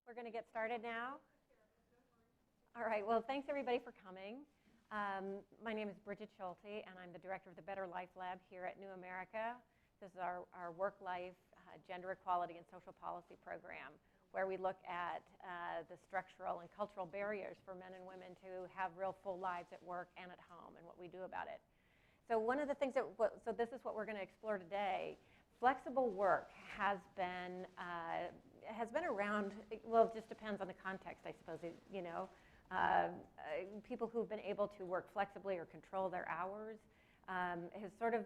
We're going to get started now. All right, well, thanks everybody for coming. My name is Bridget Schulte, and I'm the director of the Better Life Lab here at New America. This is our work-life, gender equality, and social policy program, where we look at the structural and cultural barriers for men and women to have real full lives at work and at home, and what we do about it. So one of the things so this is what we're going to explore today. Flexible work has been around. Well, it just depends on the context, I suppose. People who've been able to work flexibly or control their hours has sort of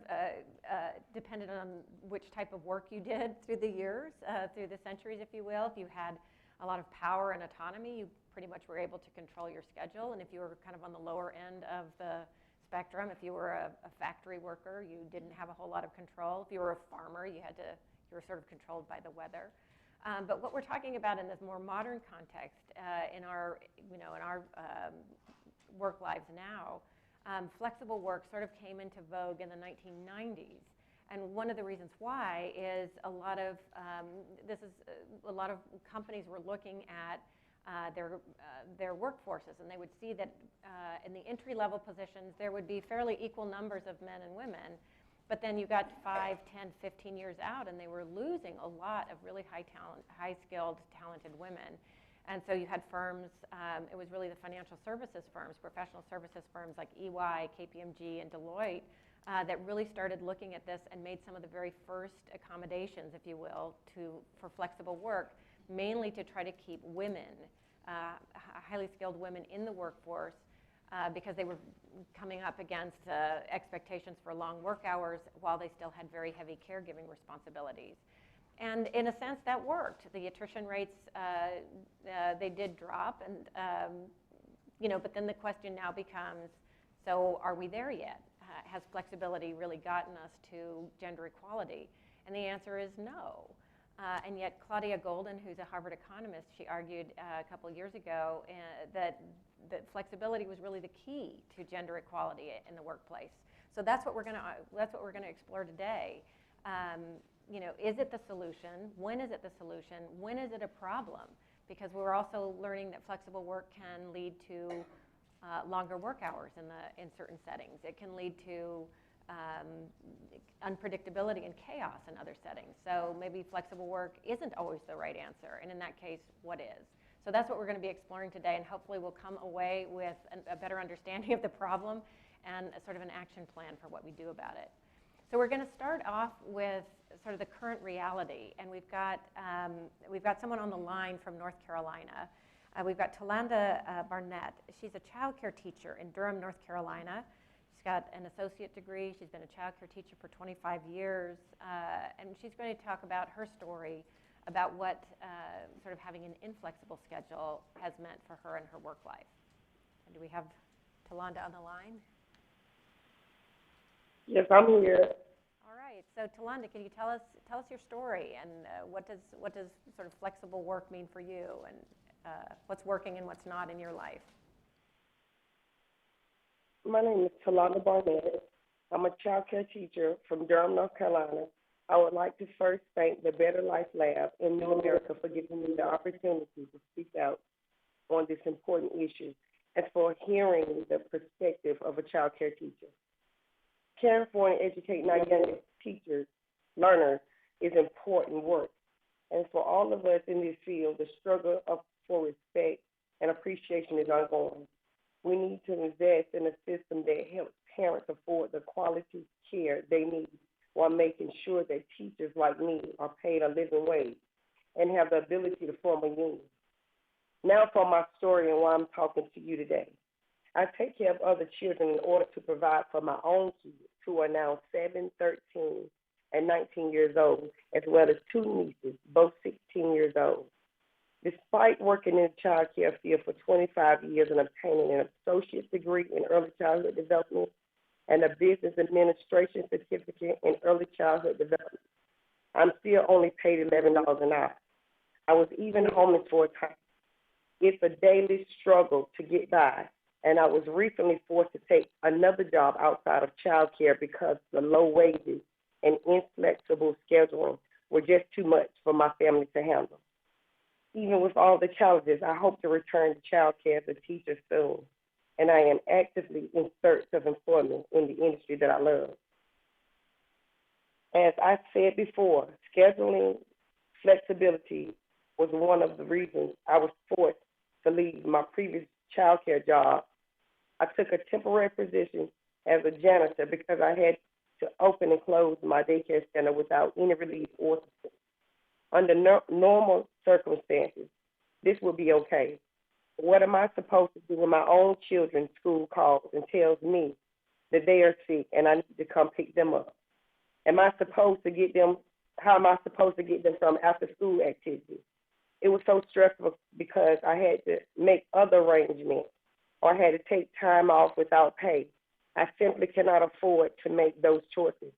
depended on which type of work you did through the years, through the centuries, if you will. If you had a lot of power and autonomy, you pretty much were able to control your schedule. And if you were kind of on the lower end of the spectrum, if you were a factory worker, you didn't have a whole lot of control. If you were a farmer, you were sort of controlled by the weather. But what we're talking about in this more modern context, in our work lives now, flexible work sort of came into vogue in the 1990s. And one of the reasons why is a lot of companies were looking at their workforces, and they would see that in the entry-level positions there would be fairly equal numbers of men and women, but then you got 5, 10, 15 years out and they were losing a lot of really high-skilled, talented women. And so you had firms, it was really the financial services firms, professional services firms like EY, KPMG, and Deloitte that really started looking at this and made some of the very first accommodations, if you will, for flexible work, mainly to try to keep women, highly skilled women in the workforce, because they were coming up against expectations for long work hours while they still had very heavy caregiving responsibilities. And in a sense, that worked. The attrition rates, they did drop, and but then the question now becomes, so are we there yet? Has flexibility really gotten us to gender equality? And the answer is no. And yet Claudia Golden, who's a Harvard economist, she argued a couple of years ago that flexibility was really the key to gender equality in the workplace. So that's what we're going to explore today. Is it the solution? When is it the solution? When is it a problem? Because we're also learning that flexible work can lead to longer work hours in certain settings. It can lead to unpredictability and chaos in other settings. So maybe flexible work isn't always the right answer, and in that case, what is? So that's what we're going to be exploring today, and hopefully we'll come away with a better understanding of the problem and a sort of an action plan for what we do about it. So we're going to start off with sort of the current reality, and we've got someone on the line from North Carolina. We've got Tolanda Barnett. She's a child care teacher in Durham, North Carolina. She's got an associate degree. She's been a child care teacher for 25 years, and she's going to talk about her story about what sort of having an inflexible schedule has meant for her and her work life. And do we have Tolanda on the line? Yes, I'm here. All right. So Tolanda, can you tell us your story, and what does sort of flexible work mean for you, and what's working and what's not in your life? My name is Tolanda Barnett. I'm a child care teacher from Durham, North Carolina. I would like to first thank the Better Life Lab in New America for giving me the opportunity to speak out on this important issue and for hearing the perspective of a child care teacher. Caring for and educating our young teachers, learners, is important work. And for all of us in this field, the struggle for respect and appreciation is ongoing. We need to invest in a system that helps parents afford the quality care they need while making sure that teachers like me are paid a living wage and have the ability to form a union. Now for my story and why I'm talking to you today. I take care of other children in order to provide for my own kids, who are now 7, 13, and 19 years old, as well as 2 nieces, both 16 years old. Despite working in the child care field for 25 years and obtaining an associate's degree in early childhood development and a business administration certificate in early childhood development, I'm still only paid $11 an hour. I was even homeless for a time. It's a daily struggle to get by, and I was recently forced to take another job outside of child care because the low wages and inflexible scheduling were just too much for my family to handle. Even with all the challenges, I hope to return to childcare as a teacher soon, and I am actively in search of employment in the industry that I love. As I said before, scheduling flexibility was one of the reasons I was forced to leave my previous childcare job. I took a temporary position as a janitor because I had to open and close my daycare center without any relief or support. Under normal circumstances, this would be okay. What am I supposed to do when my own children's school calls and tells me that they are sick and I need to come pick them up? Am I supposed to get them? How am I supposed to get them from after school activities? It was so stressful because I had to make other arrangements or I had to take time off without pay. I simply cannot afford to make those choices.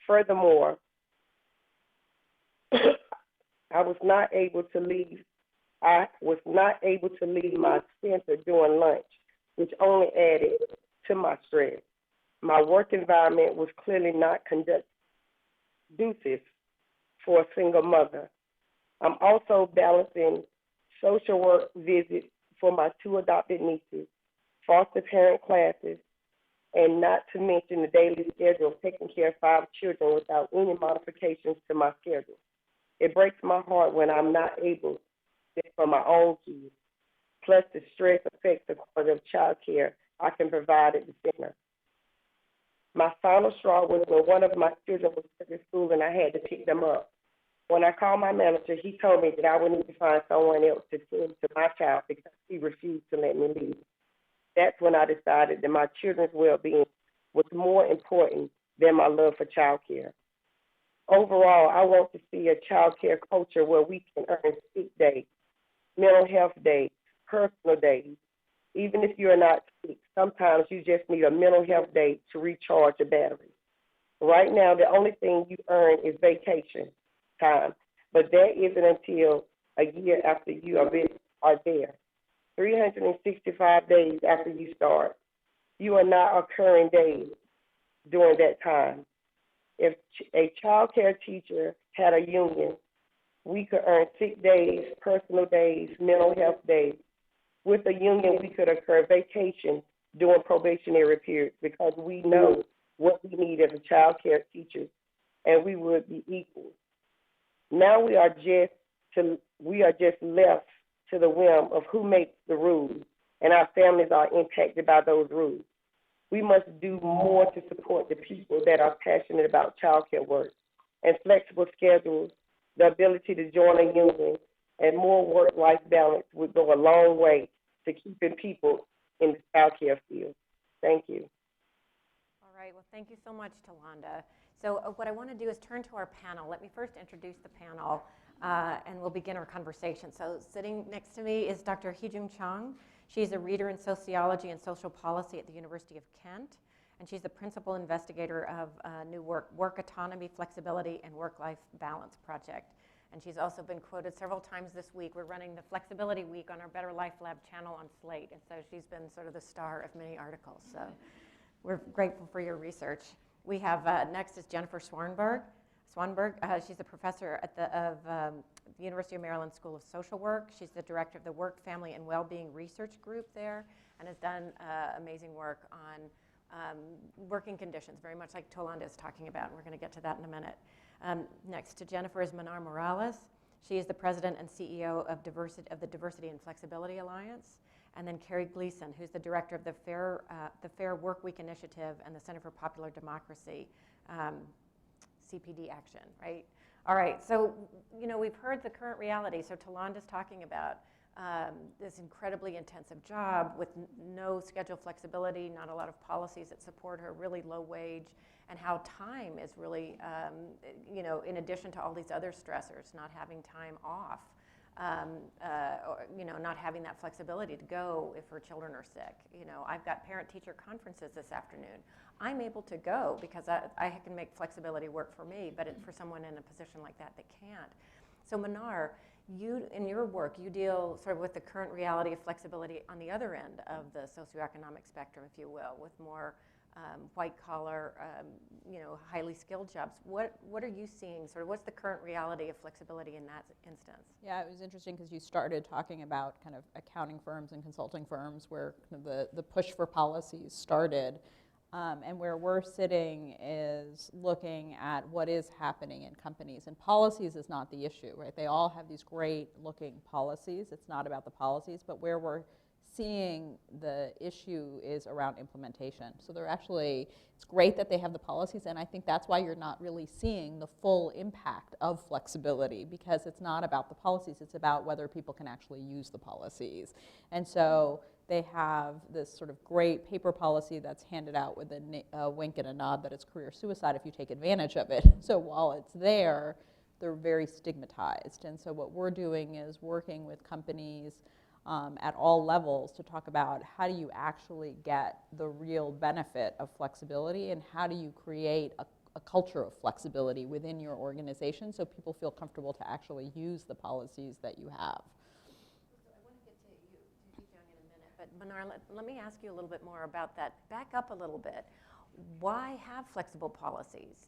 Furthermore, I was not able to leave. I was not able to leave my center during lunch, which only added to my stress. My work environment was clearly not conducive for a single mother. I'm also balancing social work visits for my 2 adopted nieces, foster parent classes, and not to mention the daily schedule of taking care of 5 children without any modifications to my schedule. It breaks my heart when I'm not able to do for my own kids. Plus, the stress affects the quality of child care I can provide at the center. My final straw was when one of my children was at school and I had to pick them up. When I called my manager, he told me that I would need to find someone else to tend to my child because he refused to let me leave. That's when I decided that my children's well-being was more important than my love for child care. Overall, I want to see a child care culture where we can earn sick days, mental health days, personal days. Even if you're not sick, sometimes you just need a mental health day to recharge your battery. Right now, the only thing you earn is vacation time, but that isn't until a year after you are there. 365 days after you start. You are not occurring days during that time. If a child care teacher had a union, we could earn sick days, personal days, mental health days. With a union, we could occur vacation during probationary periods because we know what we need as a child care teacher, and we would be equal. Now we are just left to the whim of who makes the rules, and our families are impacted by those rules. We must do more to support the people that are passionate about child care work and flexible schedules, the ability to join a union, and more work-life balance would go a long way to keeping people in the child care field. Thank you. All right, well, thank you so much, Tolanda. So what I want to do is turn to our panel. Let me first introduce the panel, and we'll begin our conversation. So sitting next to me is Dr. Hee-Jung Chang. She's a reader in sociology and social policy at the University of Kent, and she's the principal investigator of new work autonomy, flexibility, and work-life balance project. And she's also been quoted several times this week. We're running the Flexibility Week on our Better Life Lab channel on Slate, and so she's been sort of the star of many articles. So we're grateful for your research. We have next is Jennifer Swanberg. She's a professor at the University of Maryland School of Social Work. She's the director of the Work, Family, and Wellbeing Research Group there, and has done amazing work on working conditions, very much like Tolanda is talking about, and we're going to get to that in a minute. Next to Jennifer is Manar Morales. She is the president and CEO of the Diversity and Flexibility Alliance. And then Carrie Gleason, who's the director of the Fair Work Week Initiative and the Center for Popular Democracy, CPD Action, right? All right, so, we've heard the current reality. So Tolanda's talking about this incredibly intensive job with no schedule flexibility, not a lot of policies that support her, really low wage, and how time is really, in addition to all these other stressors, not having time off, or, not having that flexibility to go if her children are sick. I've got parent-teacher conferences this afternoon. I'm able to go because I can make flexibility work for me, but for someone in a position like that can't. So Manar, you, in your work, you deal sort of with the current reality of flexibility on the other end of the socioeconomic spectrum, if you will, with more white collar, highly skilled jobs. What are you seeing? Sort of, what's the current reality of flexibility in that instance? Yeah, it was interesting because you started talking about kind of accounting firms and consulting firms where kind of the push for policies started. And where we're sitting is looking at what is happening in companies. And policies is not the issue, right? They all have these great looking policies. It's not about the policies, but where we're seeing the issue is around implementation. So they're actually, it's great that they have the policies, and I think that's why you're not really seeing the full impact of flexibility, because it's not about the policies, it's about whether people can actually use the policies. And so they have this sort of great paper policy that's handed out with a wink and a nod that it's career suicide if you take advantage of it. So while it's there, they're very stigmatized. And so what we're doing is working with companies at all levels to talk about how do you actually get the real benefit of flexibility, and how do you create a culture of flexibility within your organization so people feel comfortable to actually use the policies that you have. I want to get to you, Young, in a minute, but Manar, let me ask you a little bit more about that. Back up a little bit. Why have flexible policies?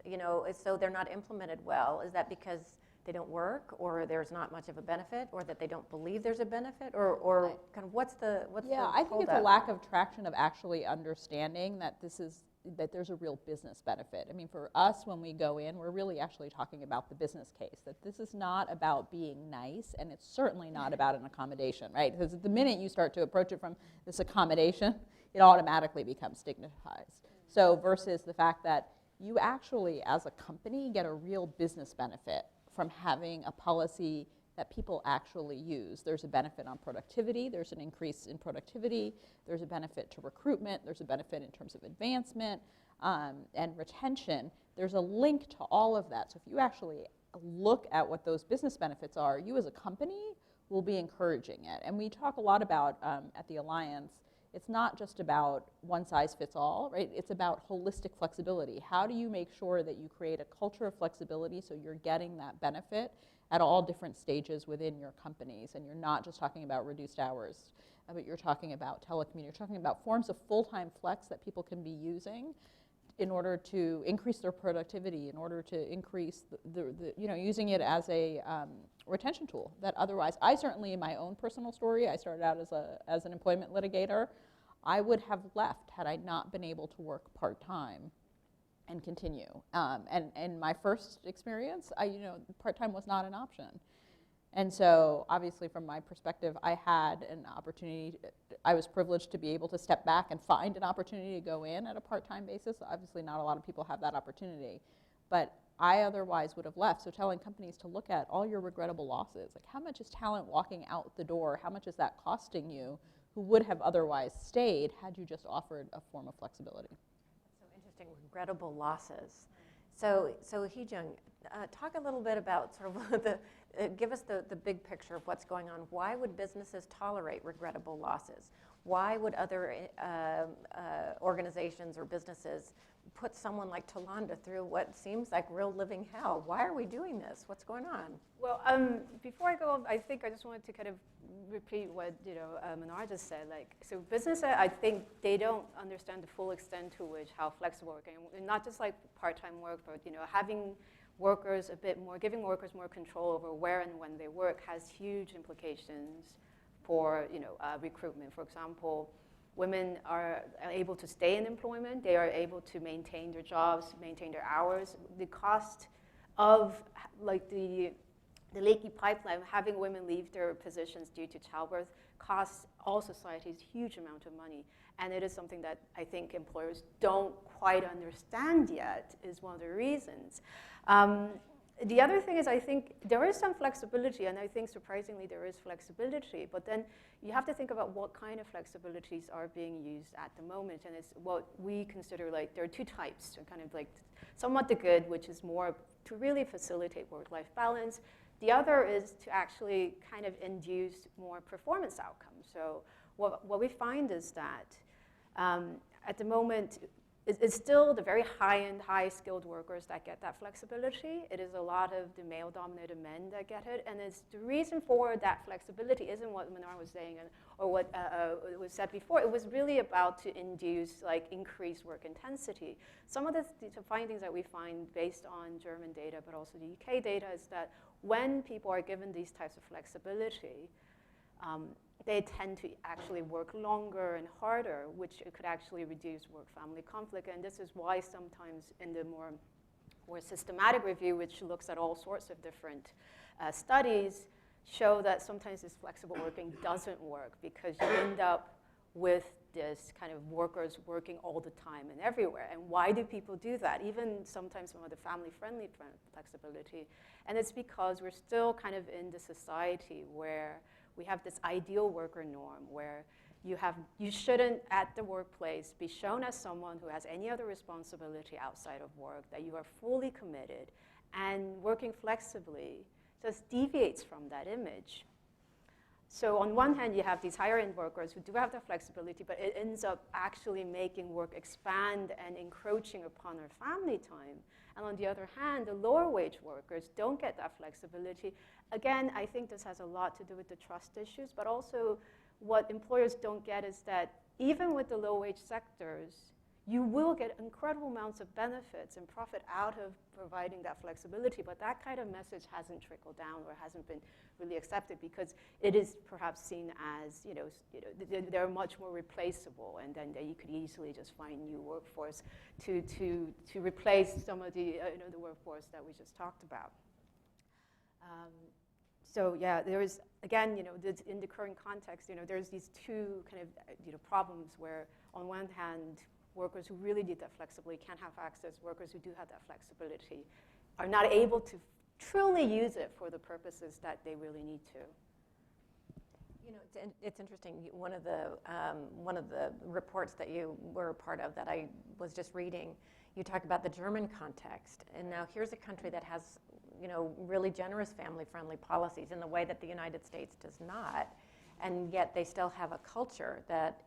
So they're not implemented well. Is that because they don't work, or there's not much of a benefit, or that they don't believe there's a benefit, or kind of what's the I think it's a lack of traction of actually understanding that that there's a real business benefit. I mean, for us, when we go in, we're really actually talking about the business case, that this is not about being nice, and it's certainly not about an accommodation, right? Because the minute you start to approach it from this accommodation, it automatically becomes stigmatized. So versus the fact that you actually, as a company, get a real business benefit from having a policy that people actually use. There's a benefit on productivity, there's an increase in productivity, there's a benefit to recruitment, there's a benefit in terms of advancement and retention. There's a link to all of that. So if you actually look at what those business benefits are, you as a company will be encouraging it. And we talk a lot about, at the Alliance, it's not just about one size fits all, right? It's about holistic flexibility. How do you make sure that you create a culture of flexibility so you're getting that benefit at all different stages within your companies? And you're not just talking about reduced hours, but you're talking about telecommuting. You're talking about forms of full-time flex that people can be using in order to increase their productivity, in order to increase using it as a retention tool that otherwise, I certainly, in my own personal story, I started out as an employment litigator. I would have left had I not been able to work part-time and continue. And in my first experience, part-time was not an option. And so obviously from my perspective, I had an opportunity, I was privileged to be able to step back and find an opportunity to go in at a part-time basis. Obviously not a lot of people have that opportunity, but I otherwise would have left. So telling companies to look at all your regrettable losses, like how much is talent walking out the door, how much is that costing you, who would have otherwise stayed had you just offered a form of flexibility. That's so interesting, regrettable losses. So Hee-Jung, talk a little bit about sort of give us the big picture of what's going on. Why would businesses tolerate regrettable losses? Why would other organizations or businesses put someone like Tolanda through what seems like real living hell? Why are we doing this? What's going on? Well, before I go, I think I just wanted to kind of repeat what Manar just said. So businesses, I think they don't understand the full extent to which how flexible working, and not just like part-time work, but having workers a bit more, giving workers more control over where and when they work has huge implications for recruitment. For example, women are able to stay in employment. They are able to maintain their jobs, maintain their hours. The cost of the leaky pipeline, having women leave their positions due to childbirth, costs all societies a huge amount of money. And it is something that I think employers don't quite understand yet, is one of the reasons. The other thing is I think there is some flexibility, and I think surprisingly there is flexibility, but then you have to think about what kind of flexibilities are being used at the moment, and it's what we consider there are two types, kind of somewhat the good, which is more to really facilitate work-life balance. The other is to actually kind of induce more performance outcomes. So what we find is that at the moment, it's still the very high-end, high-skilled workers that get that flexibility. It is a lot of the male-dominated men that get it. And it's the reason for that flexibility isn't what Manar was saying or what was said before. It was really about to induce like increased work intensity. Some of the findings that we find based on German data, but also the UK data, is that when people are given these types of flexibility, they tend to actually work longer and harder, which could actually reduce work-family conflict. And this is why sometimes in the more systematic review, which looks at all sorts of different studies, show that sometimes this flexible working doesn't work because you end up with this kind of workers working all the time and everywhere. And why do people do that? Even sometimes some of the family-friendly flexibility. And it's because we're still kind of in the society where we have this ideal worker norm where you shouldn't at the workplace be shown as someone who has any other responsibility outside of work, that you are fully committed, and working flexibly just deviates from that image. So on one hand, you have these higher-end workers who do have the flexibility, but it ends up actually making work expand and encroaching upon their family time. And on the other hand, the lower-wage workers don't get that flexibility. Again, I think this has a lot to do with the trust issues, but also what employers don't get is that even with the low-wage sectors, you will get incredible amounts of benefits and profit out of providing that flexibility, but that kind of message hasn't trickled down or hasn't been really accepted because it is perhaps seen as, they're much more replaceable, and then you could easily just find new workforce to replace some of the the workforce that we just talked about. So yeah, there is, again, in the current context, there's these two kind of, problems where on one hand, workers who really need that flexibility can't have access. Workers who do have that flexibility are not able to truly use it for the purposes that they really need to. It's interesting. One of the reports that you were a part of that I was just reading, you talk about the German context, and now here's a country that has, really generous family-friendly policies in the way that the United States does not, and yet they still have a culture that,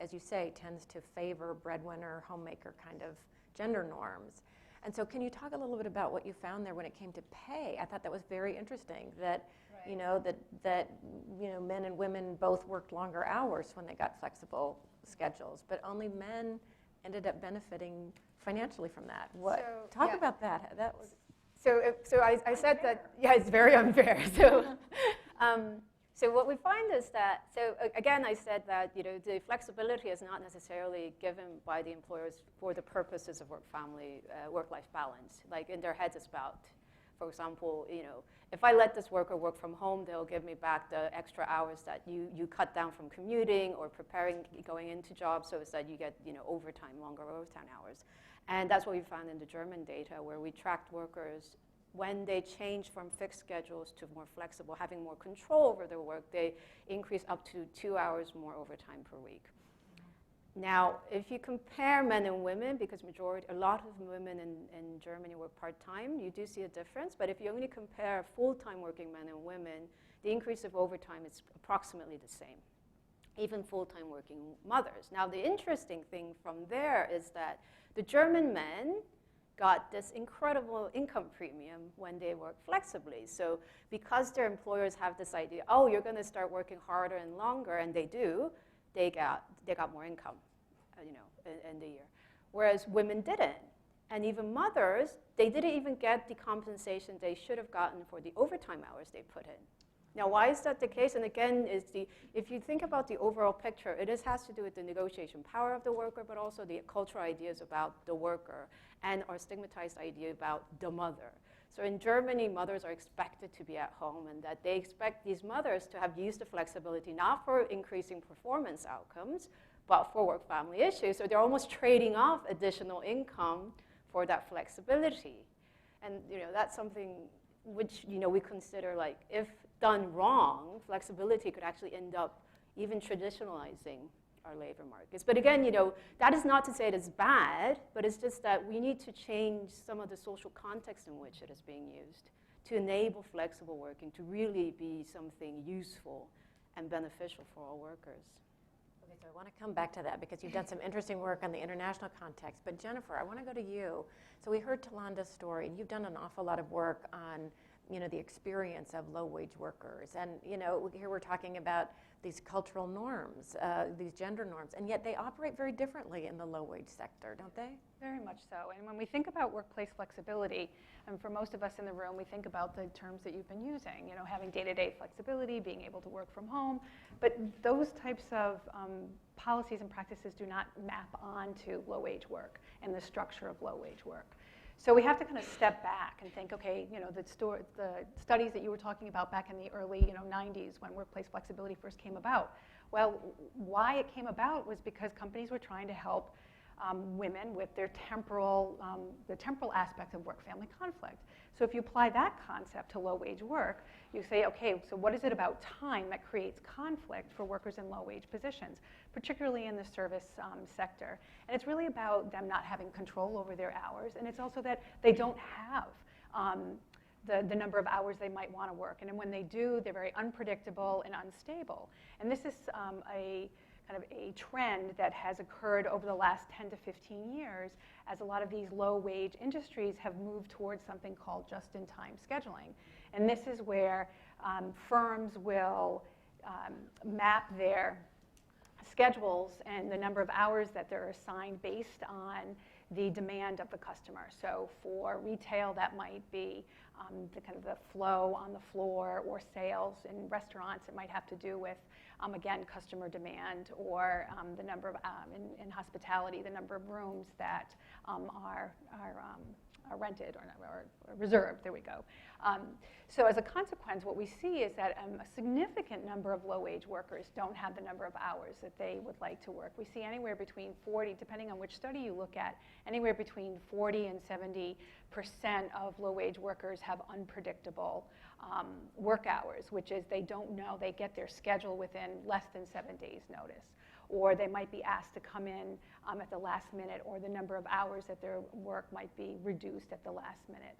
as you say, tends to favor breadwinner, homemaker kind of gender norms. And so can you talk a little bit about what you found there when it came to pay? I thought that was very interesting, that, that men and women both worked longer hours when they got flexible schedules, but only men ended up benefiting financially from that. Talk about that. That was So I said that, it's very unfair. So what we find is that, again, I said that, the flexibility is not necessarily given by the employers for the purposes of work-life balance. Like in their heads it's about, for example, if I let this worker work from home, they'll give me back the extra hours that you cut down from commuting or going into jobs, so it's that you get, longer overtime hours. And that's what we found in the German data, where we tracked workers when they change from fixed schedules to more flexible, having more control over their work, they increase up to 2 hours more overtime per week. Now, if you compare men and women, because a lot of women in Germany work part-time, you do see a difference. But if you only compare full-time working men and women, the increase of overtime is approximately the same, even full-time working mothers. Now, the interesting thing from there is that the German men got this incredible income premium when they work flexibly. So because their employers have this idea, you're going to start working harder and longer, and they do, they got more income, in the year. Whereas women didn't. And even mothers, they didn't even get the compensation they should have gotten for the overtime hours they put in. Now, why is that the case? And again, if you think about the overall picture, it has to do with the negotiation power of the worker, but also the cultural ideas about the worker and our stigmatized idea about the mother. So in Germany, mothers are expected to be at home, and that they expect these mothers to have used the flexibility not for increasing performance outcomes, but for work-family issues. So they're almost trading off additional income for that flexibility. And that's something which we consider, like, if done wrong, flexibility could actually end up even traditionalizing our labor markets. But again, that is not to say it is bad, but it's just that we need to change some of the social context in which it is being used to enable flexible working to really be something useful and beneficial for all workers. Okay, So I want to come back to that because you've done some interesting work on the international context. But Jennifer, I want to go to you. So we heard Talanda's story, and you've done an awful lot of work on, the experience of low-wage workers. And, here we're talking about these cultural norms, these gender norms, and yet they operate very differently in the low-wage sector, don't they? Very much so. And when we think about workplace flexibility, and for most of us in the room, we think about the terms that you've been using, having day-to-day flexibility, being able to work from home. But those types of policies and practices do not map onto low-wage work and the structure of low-wage work. So we have to kind of step back and think, okay, the studies that you were talking about back in the early 90s when workplace flexibility first came about. Well, why it came about was because companies were trying to help women with their the temporal aspect of work-family conflict. So if you apply that concept to low-wage work, you say, okay, so what is it about time that creates conflict for workers in low-wage positions, particularly in the service sector? And it's really about them not having control over their hours, and it's also that they don't have the number of hours they might want to work. And when they do, they're very unpredictable and unstable. And this is a kind of a trend that has occurred over the last 10 to 15 years as a lot of these low-wage industries have moved towards something called just-in-time scheduling. And this is where firms will map their schedules and the number of hours that they're assigned based on the demand of the customer. So for retail, that might be the kind of the flow on the floor, or sales. In restaurants, it might have to do with, again, customer demand, or the number of, in hospitality, the number of rooms that are rented or reserved. There we go. So as a consequence, what we see is that a significant number of low-wage workers don't have the number of hours that they would like to work. We see anywhere between 40, depending on which study you look at, anywhere between 40 and 70% of low-wage workers have unpredictable work hours, which is they don't know, they get their schedule within less than 7 days' notice. Or they might be asked to come in at the last minute, or the number of hours that their work might be reduced at the last minute.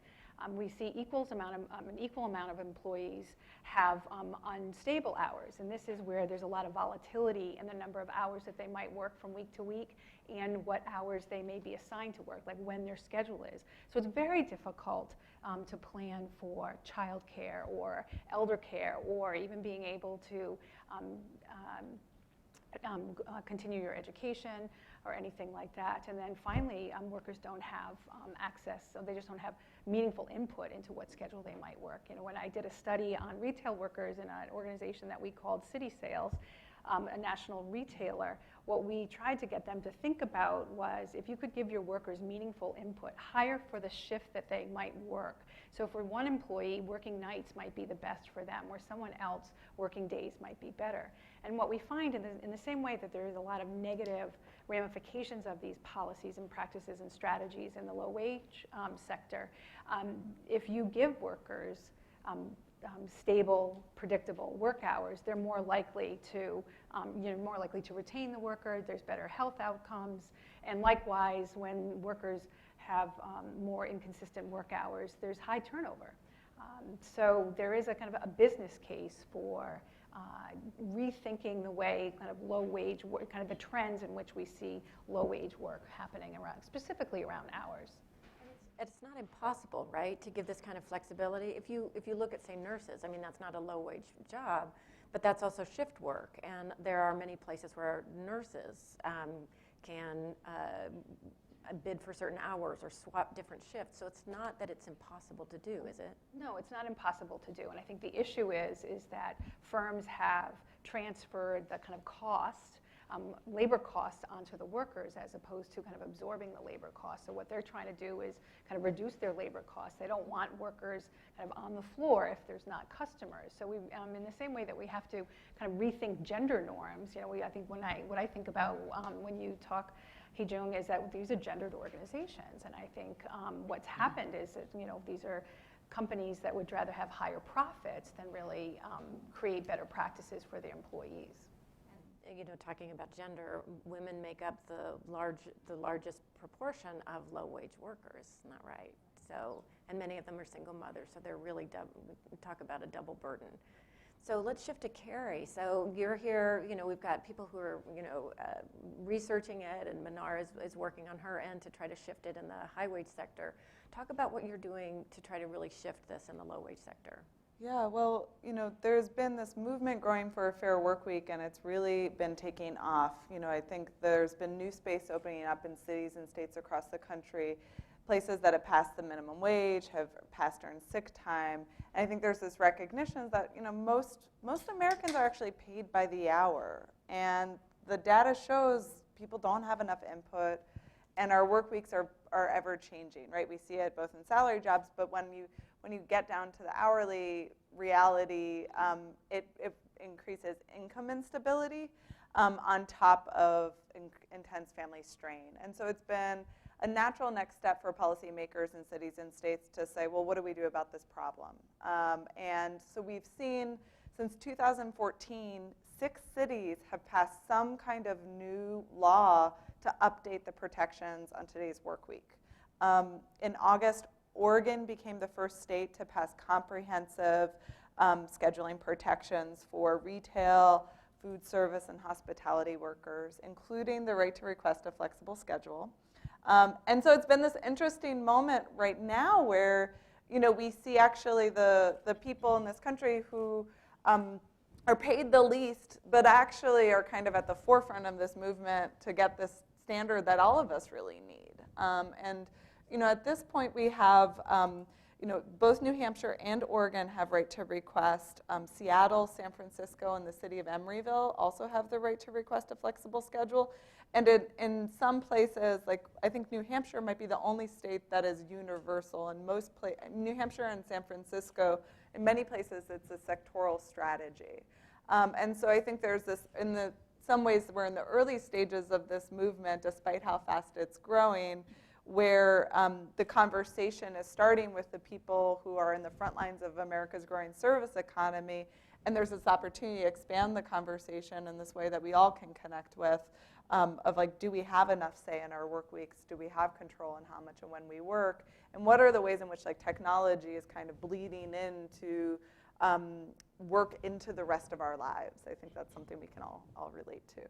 We see an equal amount of employees have unstable hours, and this is where there's a lot of volatility in the number of hours that they might work from week to week, and what hours they may be assigned to work, like when their schedule is. So it's very difficult to plan for childcare or elder care, or even being able to continue your education or anything like that. And then finally, workers don't have access, so they just don't have meaningful input into what schedule they might work. When I did a study on retail workers in an organization that we called City Sales, a national retailer, what we tried to get them to think about was, if you could give your workers meaningful input, hire for the shift that they might work. So for one employee, working nights might be the best for them, where someone else working days might be better. And what we find in the same way that there is a lot of negative ramifications of these policies and practices and strategies in the low-wage sector, if you give workers stable, predictable work hours, they're more likely to retain the worker. There's better health outcomes, and likewise, when workers have more inconsistent work hours, there's high turnover. So there is a kind of a business case for rethinking the way kind of low-wage work, kind of the trends in which we see low-wage work happening around, specifically around hours. It's not impossible, right, to give this kind of flexibility. If you look at, say, nurses, I mean, that's not a low-wage job, but that's also shift work. And there are many places where nurses can bid for certain hours or swap different shifts. So it's not that it's impossible to do, is it? No, it's not impossible to do. And I think the issue is that firms have transferred the kind of cost, labor costs onto the workers, as opposed to kind of absorbing the labor costs. So what they're trying to do is kind of reduce their labor costs. They don't want workers kind of on the floor if there's not customers. So we, in the same way that we have to kind of rethink gender norms, I think what I think about when you talk, Hee-Jung, is that these are gendered organizations, and I think what's happened is that these are companies that would rather have higher profits than really create better practices for their employees. Talking about gender, women make up the largest proportion of low-wage workers, isn't that right? So, and many of them are single mothers, so they're really we talk about a double burden. So let's shift to Carrie. So you're here, we've got people who are, researching it, and Manar is working on her end to try to shift it in the high wage sector. Talk about what you're doing to try to really shift this in the low wage sector. Yeah, well, there's been this movement growing for a fair work week, and it's really been taking off. I think there's been new space opening up in cities and states across the country, places that have passed the minimum wage, have passed earned sick time. And I think there's this recognition that, most Americans are actually paid by the hour. And the data shows people don't have enough input, and our work weeks are ever changing, right? We see it both in salary jobs, but when you get down to the hourly reality, it increases income instability on top of intense family strain. And so it's been a natural next step for policymakers in cities and states to say, well, what do we do about this problem? And so we've seen since 2014, 6 cities have passed some kind of new law to update the protections on today's work week. In August, Oregon became the first state to pass comprehensive scheduling protections for retail, food service, and hospitality workers, including the right to request a flexible schedule. And so it's been this interesting moment right now where, we see actually the people in this country who are paid the least, but actually are kind of at the forefront of this movement to get this standard that all of us really need. And at this point we have, both New Hampshire and Oregon have right to request. Seattle, San Francisco, and the city of Emeryville also have the right to request a flexible schedule. And in some places, like I think New Hampshire might be the only state that is universal. In most New Hampshire and San Francisco, in many places, it's a sectoral strategy. And so I think there's this, some ways we're in the early stages of this movement, despite how fast it's growing, where the conversation is starting with the people who are in the front lines of America's growing service economy, and there's this opportunity to expand the conversation in this way that we all can connect with, of like, do we have enough say in our work weeks? Do we have control on how much and when we work? And what are the ways in which like technology is kind of bleeding into work into the rest of our lives? I think that's something we can all relate to.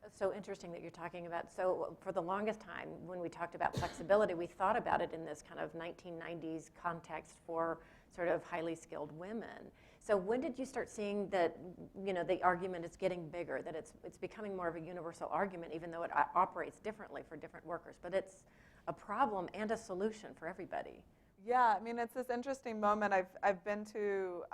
It's so interesting that you're talking about. So for the longest time, when we talked about flexibility, we thought about it in this kind of 1990s context for sort of highly skilled women. So when did you start seeing that, the argument is getting bigger, that it's becoming more of a universal argument, even though it operates differently for different workers, but it's a problem and a solution for everybody? Yeah, I mean, it's this interesting moment. I've been to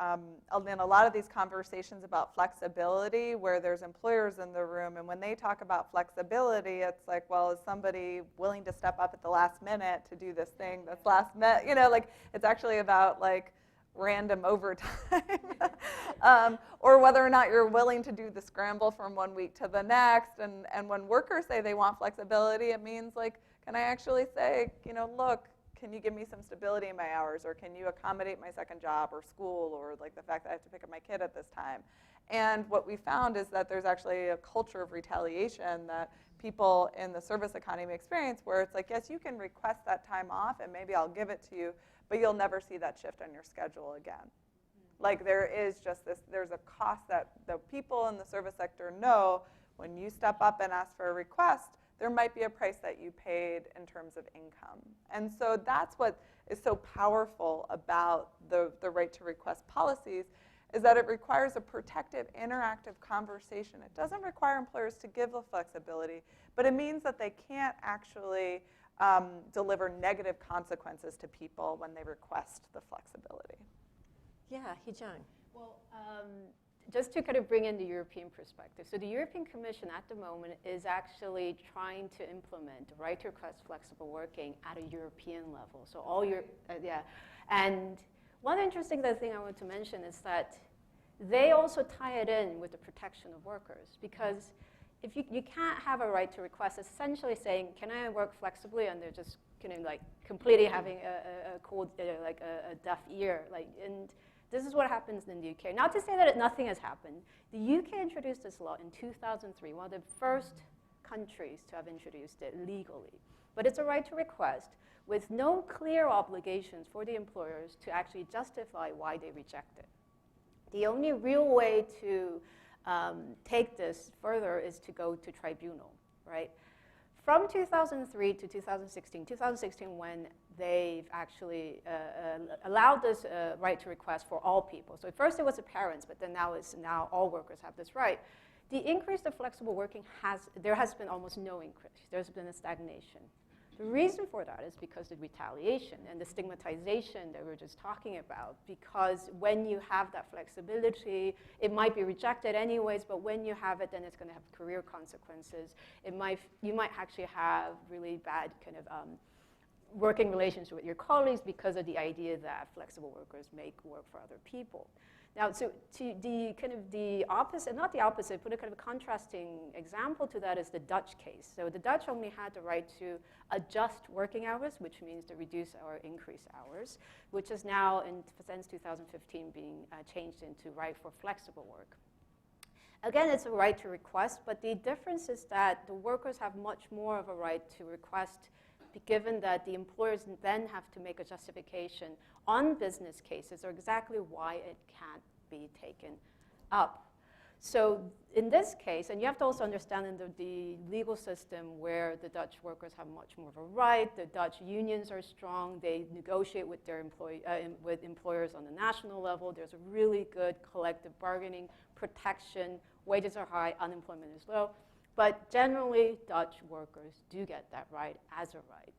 in a lot of these conversations about flexibility where there's employers in the room, and when they talk about flexibility, it's like, well, is somebody willing to step up at the last minute to do this thing that's last minute? Like it's actually about like random overtime, or whether or not you're willing to do the scramble from one week to the next. And when workers say they want flexibility, it means like, can I actually say, look, can you give me some stability in my hours, or can you accommodate my second job or school, or like the fact that I have to pick up my kid at this time? And what we found is that there's actually a culture of retaliation that people in the service economy experience, where it's like, yes, you can request that time off and maybe I'll give it to you, but you'll never see that shift on your schedule again. Mm-hmm. Like there is just this, there's a cost that the people in the service sector know when you step up and ask for a request, there might be a price that you paid in terms of income. And so that's what is so powerful about the right to request policies, is that it requires a protective, interactive conversation. It doesn't require employers to give the flexibility, but it means that they can't actually deliver negative consequences to people when they request the flexibility. Yeah, Hee-jung. Well, just to kind of bring in the European perspective. So the European Commission at the moment is actually trying to implement the right to request flexible working at a European level. So all and one interesting thing I want to mention is that they also tie it in with the protection of workers, because if you can't have a right to request, essentially saying, can I work flexibly, and they're just kind of like completely having a cold, like a deaf ear, and this is what happens in the UK. Not to say that nothing has happened. The UK introduced this law in 2003, one of the first countries to have introduced it legally. But it's a right to request with no clear obligations for the employers to actually justify why they reject it. The only real way to take this further is to go to tribunal, right? From 2003 to 2016 when they've actually allowed this right to request for all people. So at first it was the parents, but then now all workers have this right. The increase of flexible working there has been almost no increase. There's been a stagnation. The reason for that is because of retaliation and the stigmatization that we were just talking about. Because when you have that flexibility, it might be rejected anyways, but when you have it, then it's going to have career consequences. You might actually have really bad kind of working relations with your colleagues because of the idea that flexible workers make work for other people. Now, so to the opposite, not the opposite, but a kind of a contrasting example to that is the Dutch case. So the Dutch only had the right to adjust working hours, which means to reduce or increase hours, which is now, since 2015, being changed into right for flexible work. Again, it's a right to request, but the difference is that the workers have much more of a right to request, given that the employers then have to make a justification on business cases or exactly why it can't be taken up. So in this case, and you have to also understand in the legal system where the Dutch workers have much more of a right, the Dutch unions are strong, they negotiate with their with employers on the national level, there's a really good collective bargaining protection, wages are high, unemployment is low, but generally Dutch workers do get that right as a right.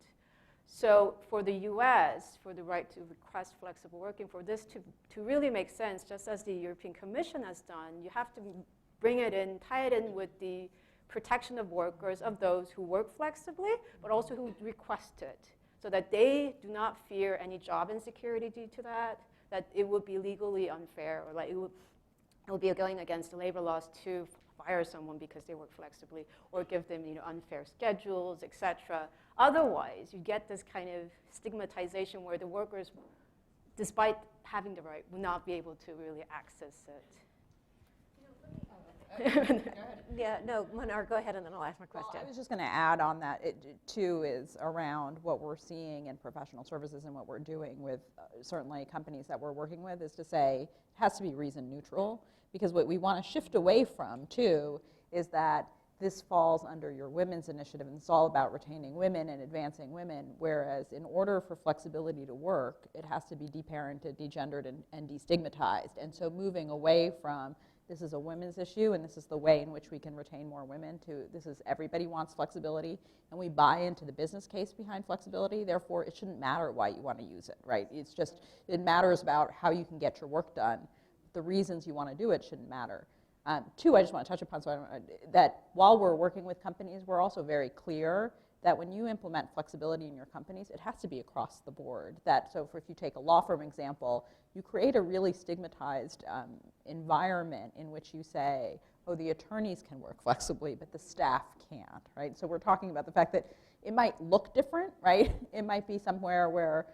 So for the US, for the right to request flexible working, for this to really make sense, just as the European Commission has done, you have to bring it in, tie it in with the protection of workers, of those who work flexibly, but also who request it, so that they do not fear any job insecurity due to that it would be legally unfair, or like it would be going against the labor laws to fire someone because they work flexibly, or give them unfair schedules, etc. Otherwise, you get this kind of stigmatization where the workers, despite having the right, will not be able to really access it. Yeah, no, Manar, go ahead and then I'll ask my question. Well, I was just going to add on that, it too is around what we're seeing in professional services and what we're doing with certainly companies that we're working with is to say it has to be reason neutral, because what we want to shift away from too is that this falls under your women's initiative and it's all about retaining women and advancing women, whereas in order for flexibility to work, it has to be deparented, degendered, and destigmatized. And so moving away from this is a women's issue and this is the way in which we can retain more women to this is everybody wants flexibility and we buy into the business case behind flexibility, therefore it shouldn't matter why you want to use it, right? It's just, it matters about how you can get your work done. The reasons you want to do it shouldn't matter. Two, I just want to touch upon, that while we're working with companies, we're also very clear that when you implement flexibility in your companies, it has to be across the board. So if you take a law firm example, you create a really stigmatized environment in which you say, oh, the attorneys can work flexibly, but the staff can't, right? So we're talking about the fact that it might look different, right? It might be somewhere where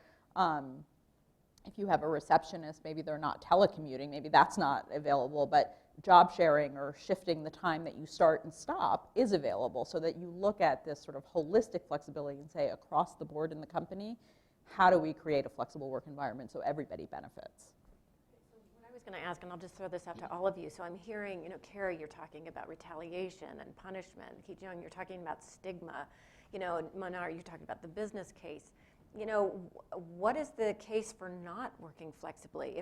if you have a receptionist, maybe they're not telecommuting, maybe that's not available, but job sharing or shifting the time that you start and stop is available, so that you look at this sort of holistic flexibility and say across the board in the company, how do we create a flexible work environment so everybody benefits? What I was going to ask, and I'll just throw this out to all of you, so I'm hearing, Carrie, you're talking about retaliation and punishment. Ki-Jung, you're talking about stigma. Manar, you're talking about the business case. What is the case for not working flexibly?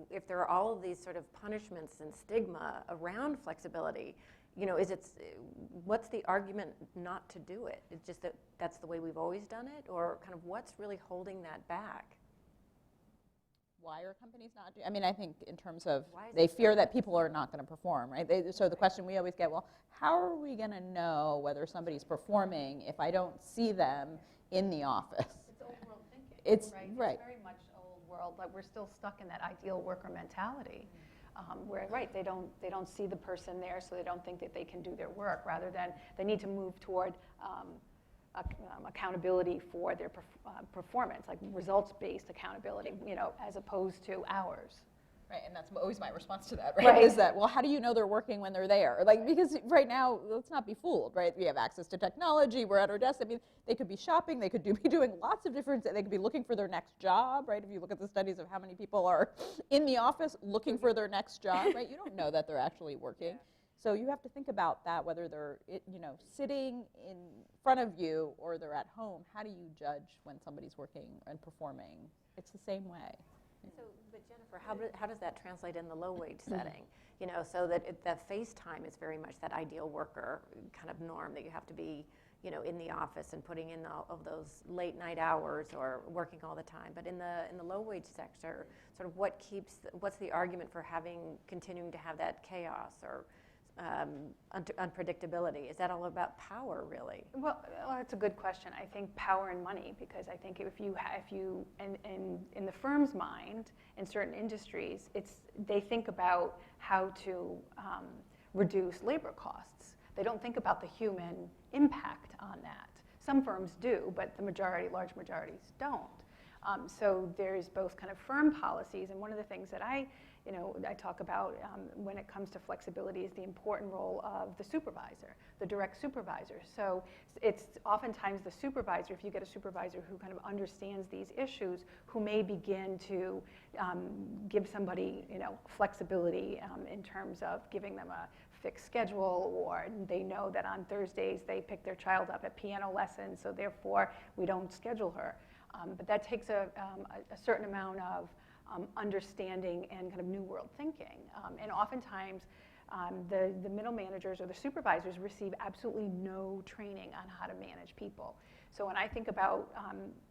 If there are all of these sort of punishments and stigma around flexibility, what's the argument not to do it? It's just that that's the way we've always done it, or kind of what's really holding that back? Why are companies not doing? I mean, I think in terms of they fear that people are not going to perform, right? So the question we always get, well, how are we going to know whether somebody's performing if I don't see them in the office? Old world thinking, it's right? It's very much old world, like we're still stuck in that ideal worker mentality, where they don't see the person there, so they don't think that they can do their work. Rather than they need to move toward accountability for their performance, like results-based accountability, as opposed to hours. Right, and that's always my response to that, right? Right. Is that, well, how do you know they're working when they're there? Like, because right now, let's not be fooled, right? We have access to technology, we're at our desk. I mean, they could be shopping, they could be doing lots of different, they could be looking for their next job, right? If you look at the studies of how many people are in the office looking for their next job, right? You don't know that they're actually working. Yeah. So you have to think about that, whether they're, sitting in front of you or they're at home. How do you judge when somebody's working and performing? It's the same way. So, but Jennifer, how does that translate in the low-wage setting? So that the face time is very much that ideal worker kind of norm that you have to be, in the office and putting in all of those late night hours or working all the time. But in the low-wage sector, sort of what's the argument for continuing to have that chaos or unpredictability? Is that all about power, really? Well, that's a good question. I think power and money, because I think if you in the firm's mind, in certain industries, they think about how to reduce labor costs. They don't think about the human impact on that. Some firms do, but large majorities don't. So there's both kind of firm policies, and one of the things that I talk about when it comes to flexibility is the important role of the supervisor, the direct supervisor. So it's oftentimes the supervisor, if you get a supervisor who kind of understands these issues, who may begin to give somebody, flexibility in terms of giving them a fixed schedule, or they know that on Thursdays they pick their child up at piano lessons, so therefore we don't schedule her. But that takes a certain amount of understanding and kind of new world thinking. And oftentimes, the middle managers or the supervisors receive absolutely no training on how to manage people. So when I think about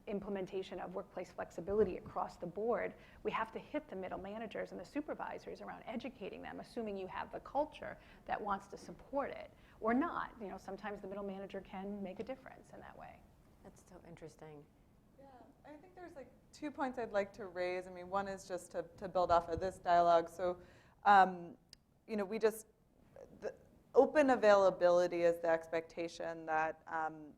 implementation of workplace flexibility across the board, we have to hit the middle managers and the supervisors around educating them, assuming you have the culture that wants to support it, or not. Sometimes the middle manager can make a difference in that way. That's so interesting. I think there's 2 points I'd like to raise. I mean, one is just to build off of this dialogue. So, the open availability is the expectation that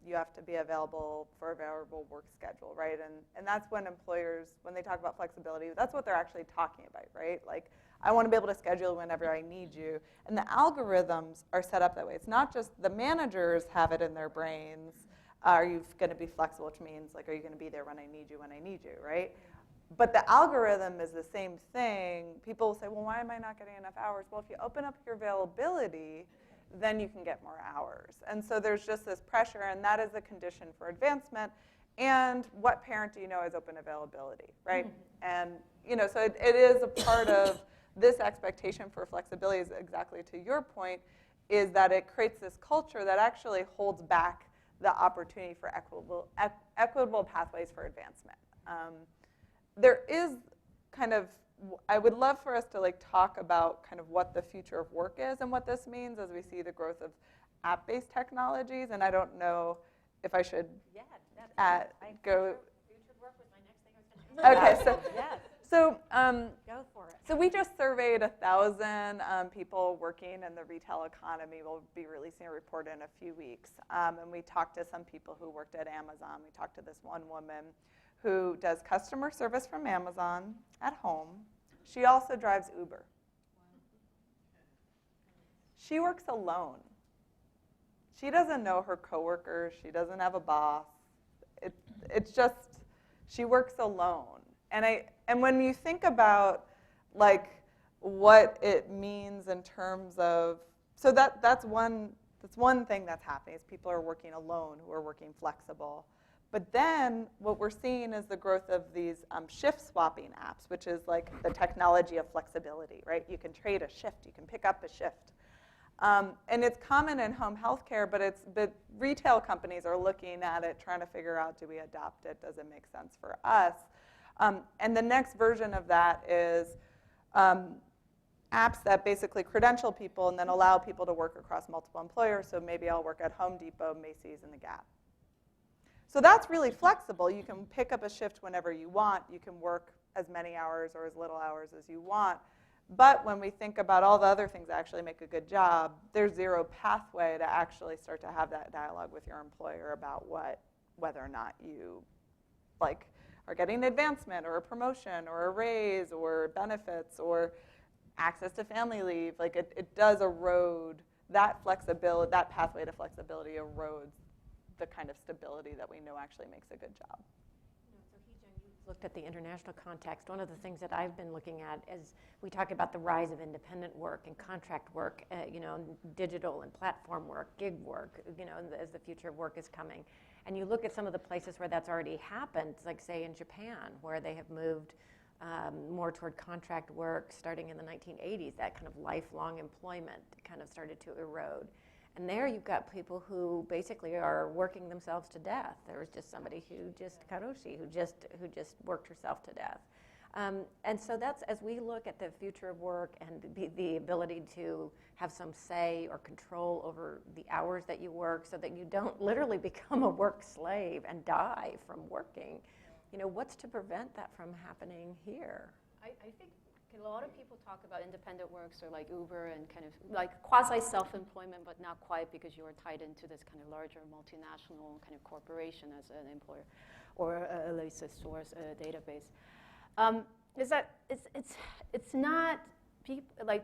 you have to be available for a variable work schedule, right? And that's when employers, when they talk about flexibility, that's what they're actually talking about, right? Like, I want to be able to schedule whenever I need you. And the algorithms are set up that way. It's not just the managers have it in their brains. Are you going to be flexible, which means, are you going to be there when I need you, right? But the algorithm is the same thing. People will say, well, why am I not getting enough hours? Well, if you open up your availability, then you can get more hours. And so there's just this pressure, and that is a condition for advancement. And what parent do you know has open availability, right? Mm-hmm. And, so it is a part of this expectation for flexibility, is exactly to your point, is that it creates this culture that actually holds back the opportunity for equitable pathways for advancement. There is I would love for us to talk about kind of what the future of work is and what this means as we see the growth of app-based technologies. And I don't know if I should go. Future of work was my next thing I was going to ask. Okay, so yes. So, go for it. So we just surveyed 1,000 people working in the retail economy. We'll be releasing a report in a few weeks. And we talked to some people who worked at Amazon. We talked to this one woman who does customer service from Amazon at home. She also drives Uber. She works alone. She doesn't know her coworkers. She doesn't have a boss. It's just, she works alone. And when you think about what it means in terms of, so that's one thing that's happening, is people are working alone who are working flexible. But then what we're seeing is the growth of these shift swapping apps, which is the technology of flexibility, right? You can trade a shift, you can pick up a shift. And it's common in home healthcare, but retail companies are looking at it, trying to figure out, do we adopt it? Does it make sense for us? And the next version of that is apps that basically credential people and then allow people to work across multiple employers. So maybe I'll work at Home Depot, Macy's, and the Gap. So that's really flexible. You can pick up a shift whenever you want. You can work as many hours or as little hours as you want. But when we think about all the other things that actually make a good job, there's zero pathway to actually start to have that dialogue with your employer about whether or not you are getting advancement or a promotion or a raise or benefits or access to family leave. Like it does erode that flexibility, that pathway to flexibility erodes the kind of stability that we know actually makes a good job. Looked at the international context. One of the things that I've been looking at is we talk about the rise of independent work and contract work, digital and platform work, gig work, as the future of work is coming. And you look at some of the places where that's already happened, like say in Japan, where they have moved more toward contract work starting in the 1980s. That kind of lifelong employment kind of started to erode. And there you've got people who basically are working themselves to death. There was just somebody Karoshi, who just worked herself to death. And so that's, as we look at the future of work and the ability to have some say or control over the hours that you work so that you don't literally become a work slave and die from working, what's to prevent that from happening here? I think a lot of people talk about independent work, so like Uber and kind of like quasi-self-employment, but not quite because you are tied into this kind of larger multinational kind of corporation as an employer, or at least a source, a database. Is that it's not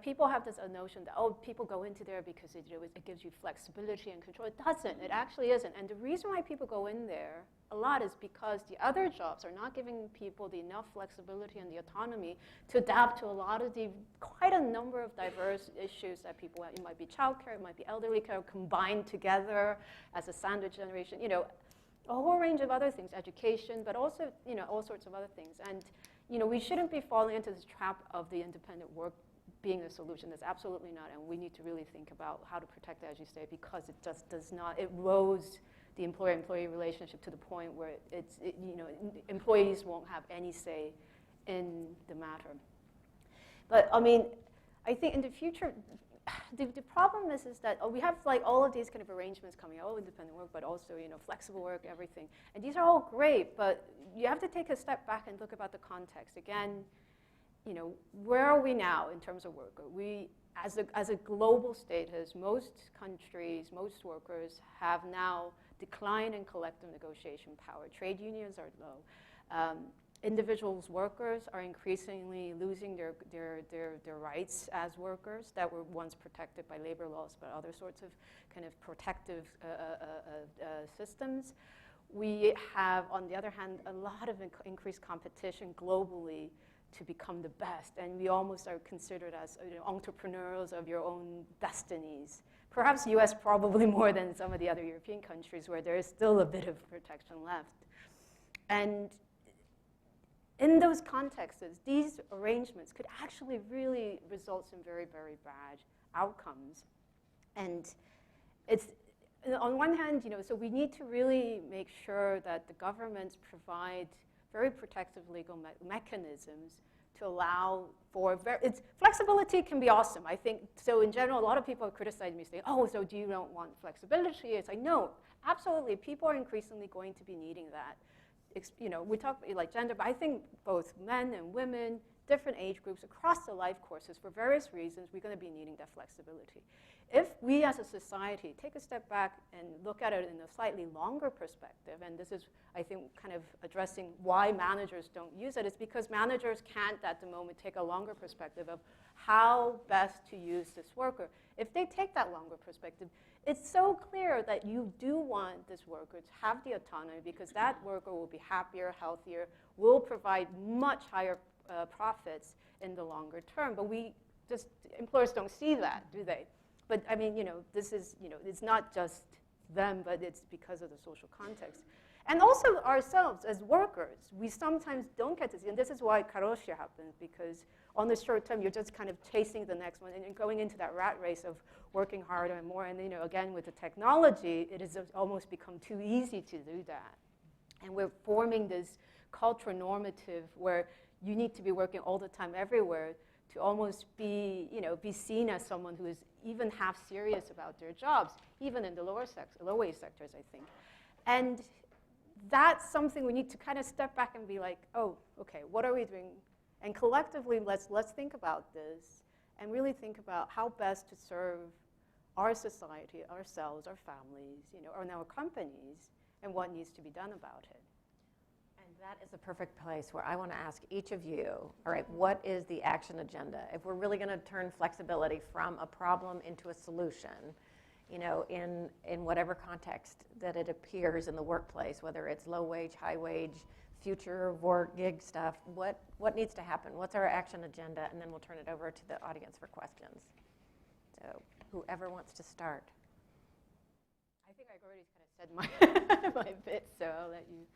people have this notion that people go into there because it gives you flexibility and control. It doesn't. It actually isn't. And the reason why people go in there a lot is because the other jobs are not giving people the enough flexibility and the autonomy to adapt to quite a number of diverse issues that people have. It might be childcare, it might be elderly care combined together as a sandwich generation. A whole range of other things, education, but also all sorts of other things. And we shouldn't be falling into this trap of the independent work being the solution. That's absolutely not, and we need to really think about how to protect that, as you say, because it just does not, it erodes the employer-employee relationship to the point where employees won't have any say in the matter. But I think in the future, the problem is that we have like all of these kind of arrangements coming out, independent work, but also flexible work, everything, and these are all great, but you have to take a step back and look about the context again. Where are we now in terms of work? We, as a global state, as most countries, most workers have now declined in collective negotiation power. Trade unions are low. Individuals, workers are increasingly losing their rights as workers that were once protected by labor laws, but other sorts of kind of protective systems. We have, on the other hand, a lot of increased competition globally to become the best, and we almost are considered as entrepreneurs of your own destinies. Perhaps US probably more than some of the other European countries where there is still a bit of protection left. And in those contexts, these arrangements could actually really result in very, very bad outcomes. And it's, on one hand, so we need to really make sure that the governments provide very protective legal mechanisms to allow for flexibility can be awesome. I think, so in general, a lot of people criticize me saying, so do you don't want flexibility? It's like, no, absolutely. People are increasingly going to be needing that. We talk like gender, but I think both men and women, different age groups across the life courses, for various reasons, we're going to be needing that flexibility. If we as a society take a step back and look at it in a slightly longer perspective, and this is, I think, kind of addressing why managers don't use it, it's because managers can't at the moment take a longer perspective of how best to use this worker. If they take that longer perspective, it's so clear that you do want this worker to have the autonomy because that worker will be happier, healthier, will provide much higher profits in the longer term. But employers don't see that, do they? But this is, it's not just them, but it's because of the social context. And also ourselves as workers, we sometimes don't get to see, and this is why karoshi happens, because on the short term, you're just kind of chasing the next one and going into that rat race of working harder and more. And again, with the technology, it has almost become too easy to do that. And we're forming this cultural normative where you need to be working all the time everywhere to almost be seen as someone who is even half serious about their jobs, even in the low-wage sectors, I think. And that's something we need to kind of step back and be like, okay, what are we doing? And collectively, let's think about this and really think about how best to serve our society, ourselves, our families, and our companies, and what needs to be done about it. And That is a perfect place where I want to ask each of you, all right, what is the action agenda? If we're really going to turn flexibility from a problem into a solution, you know, in whatever context that it appears in the workplace, whether it's low wage, high wage, future of work, gig stuff, what needs to happen? What's our action agenda? And then we'll turn it over to the audience for questions. So whoever wants to start. I think I've already kind of said my bit, so I'll let you.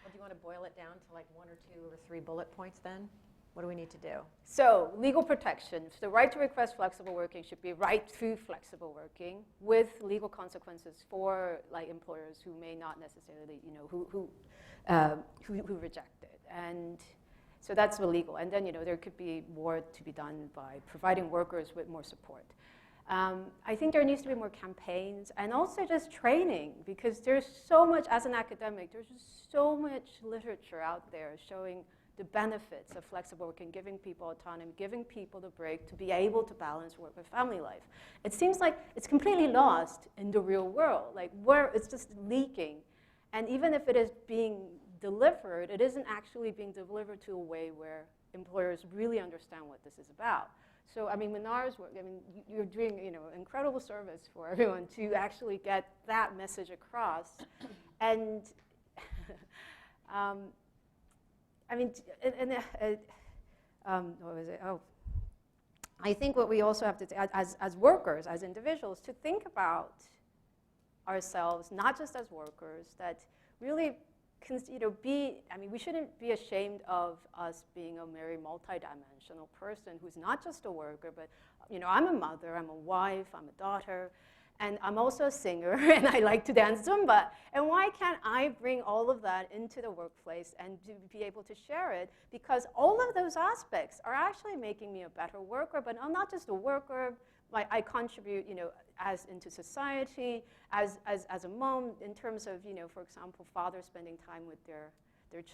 Well, do you want to boil it down to like 1 or 2 or 3 bullet points then? What do we need to do? So legal protection. The right to request flexible working should be right to flexible working with legal consequences for like employers who may not necessarily, you know, who reject it. And so that's the legal. And then, you know, there could be more to be done by providing workers with more support. I think there needs to be more campaigns and also just training, because there's so much, as an academic, there's just so much literature out there showing the benefits of flexible working, giving people autonomy, giving people the break to be able to balance work with family life. It seems like it's completely lost in the real world, like where it's just leaking. And even if it is being delivered, it isn't actually being delivered to a way where employers really understand what this is about. So, I mean, Minar's work, I mean, you're doing, you know, incredible service for everyone to actually get that message across. And, I mean, what was it? Oh, I think what we also have to, as workers, as individuals, to think about ourselves, not just as workers, that really, you know, we shouldn't be ashamed of us being a very multidimensional person who's not just a worker, but, you know, I'm a mother, I'm a wife, I'm a daughter, and I'm also a singer, and I like to dance Zumba. And why can't I bring all of that into the workplace and be able to share it? Because all of those aspects are actually making me a better worker, but I'm not just a worker. I contribute, you know, as into society, as a mom, in terms of, you know, for example, fathers spending time with their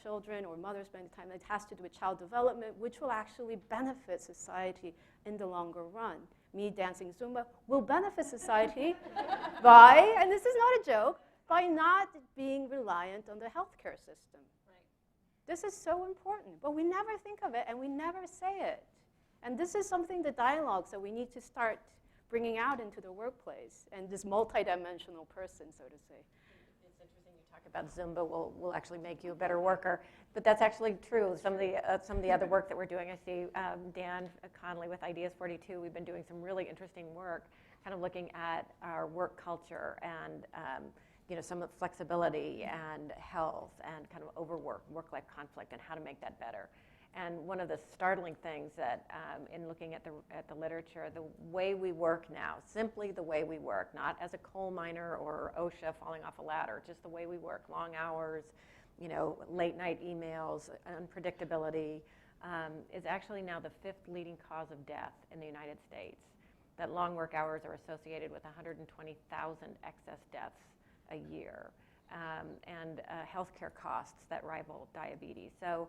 children, or mothers spending time. It has to do with child development, which will actually benefit society in the longer run. Me dancing Zumba will benefit society by, and this is not a joke, by not being reliant on the healthcare system. Right. This is so important, but we never think of it and we never say it. And this is something, the dialogues that we need to start bringing out into the workplace, and this multidimensional person, so to say. It's interesting you talk about Zumba will actually make you a better worker, but that's actually true. Some of the other work that we're doing, I see Dan Conley with Ideas 42, we've been doing some really interesting work, kind of looking at our work culture and you know, some of the flexibility and health and kind of overwork, work-life conflict, and how to make that better. And one of the startling things that, in looking at the literature, the way we work now, simply the way we work, not as a coal miner or OSHA falling off a ladder, just the way we work, long hours, you know, late night emails, unpredictability, is actually now the 5th leading cause of death in the United States. That long work hours are associated with 120,000 excess deaths a year, and healthcare costs that rival diabetes. So,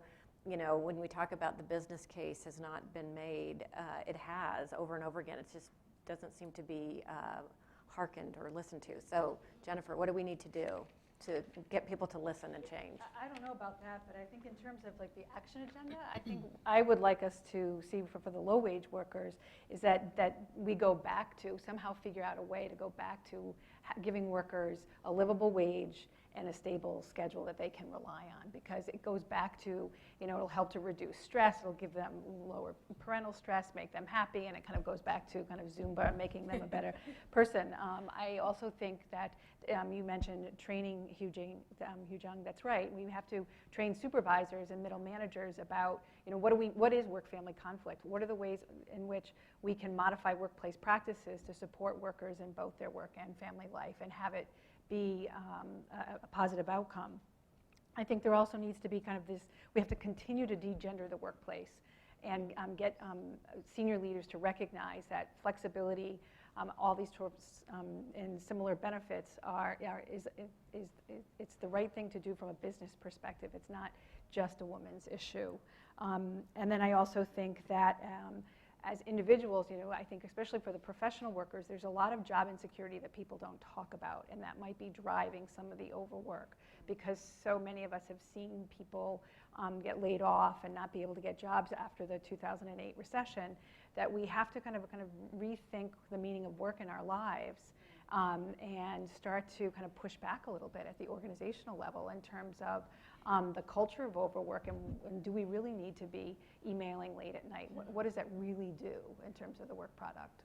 you know, when we talk about the business case has not been made, it has over and over again. It just doesn't seem to be hearkened or listened to. So, Jennifer, what do we need to do to get people to listen and change? I don't know about that, but I think in terms of like the action agenda, I think I would like us to see for the low-wage workers is that we go back to, somehow figure out a way to go back to giving workers a livable wage and a stable schedule that they can rely on, because it goes back to, you know, it'll help to reduce stress, it'll give them lower parental stress, make them happy, and it kind of goes back to kind of Zumba, making them a better person. I also think that you mentioned training, Hugh Jung, that's right. We have to train supervisors and middle managers about, you know, what is work-family conflict? What are the ways in which we can modify workplace practices to support workers in both their work and family life and have it be a positive outcome. I think there also needs to be kind of this, we have to continue to de-gender the workplace and get senior leaders to recognize that flexibility, all these sorts and similar benefits it's the right thing to do from a business perspective. It's not just a woman's issue. And then I also think that as individuals, I think especially for the professional workers, there's a lot of job insecurity that people don't talk about, and that might be driving some of the overwork, because so many of us have seen people get laid off and not be able to get jobs after the 2008 recession, that we have to kind of rethink the meaning of work in our lives, and start to kind of push back a little bit at the organizational level in terms of the culture of overwork, and do we really need to be emailing late at night? What does that really do in terms of the work product?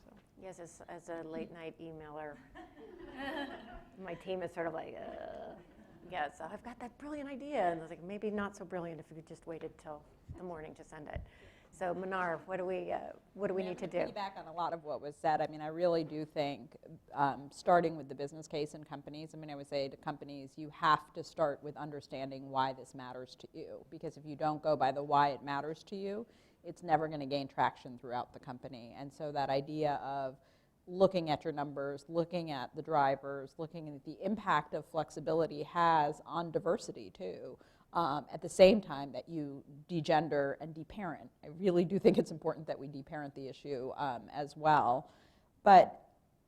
So. Yes, as a late night emailer, my team is sort of like, yeah, so I've got that brilliant idea, and I was like, maybe not so brilliant if we just waited till the morning to send it. So Manar, what do we need to do? Piggyback on a lot of what was said. I mean, I really do think, starting with the business case in companies, I would say to companies, you have to start with understanding why this matters to you. Because if you don't go by the why it matters to you, it's never going to gain traction throughout the company. And so that idea of looking at your numbers, looking at the drivers, looking at the impact of flexibility has on diversity too. At the same time that you degender and deparent. I really do think it's important that we deparent the issue as well. But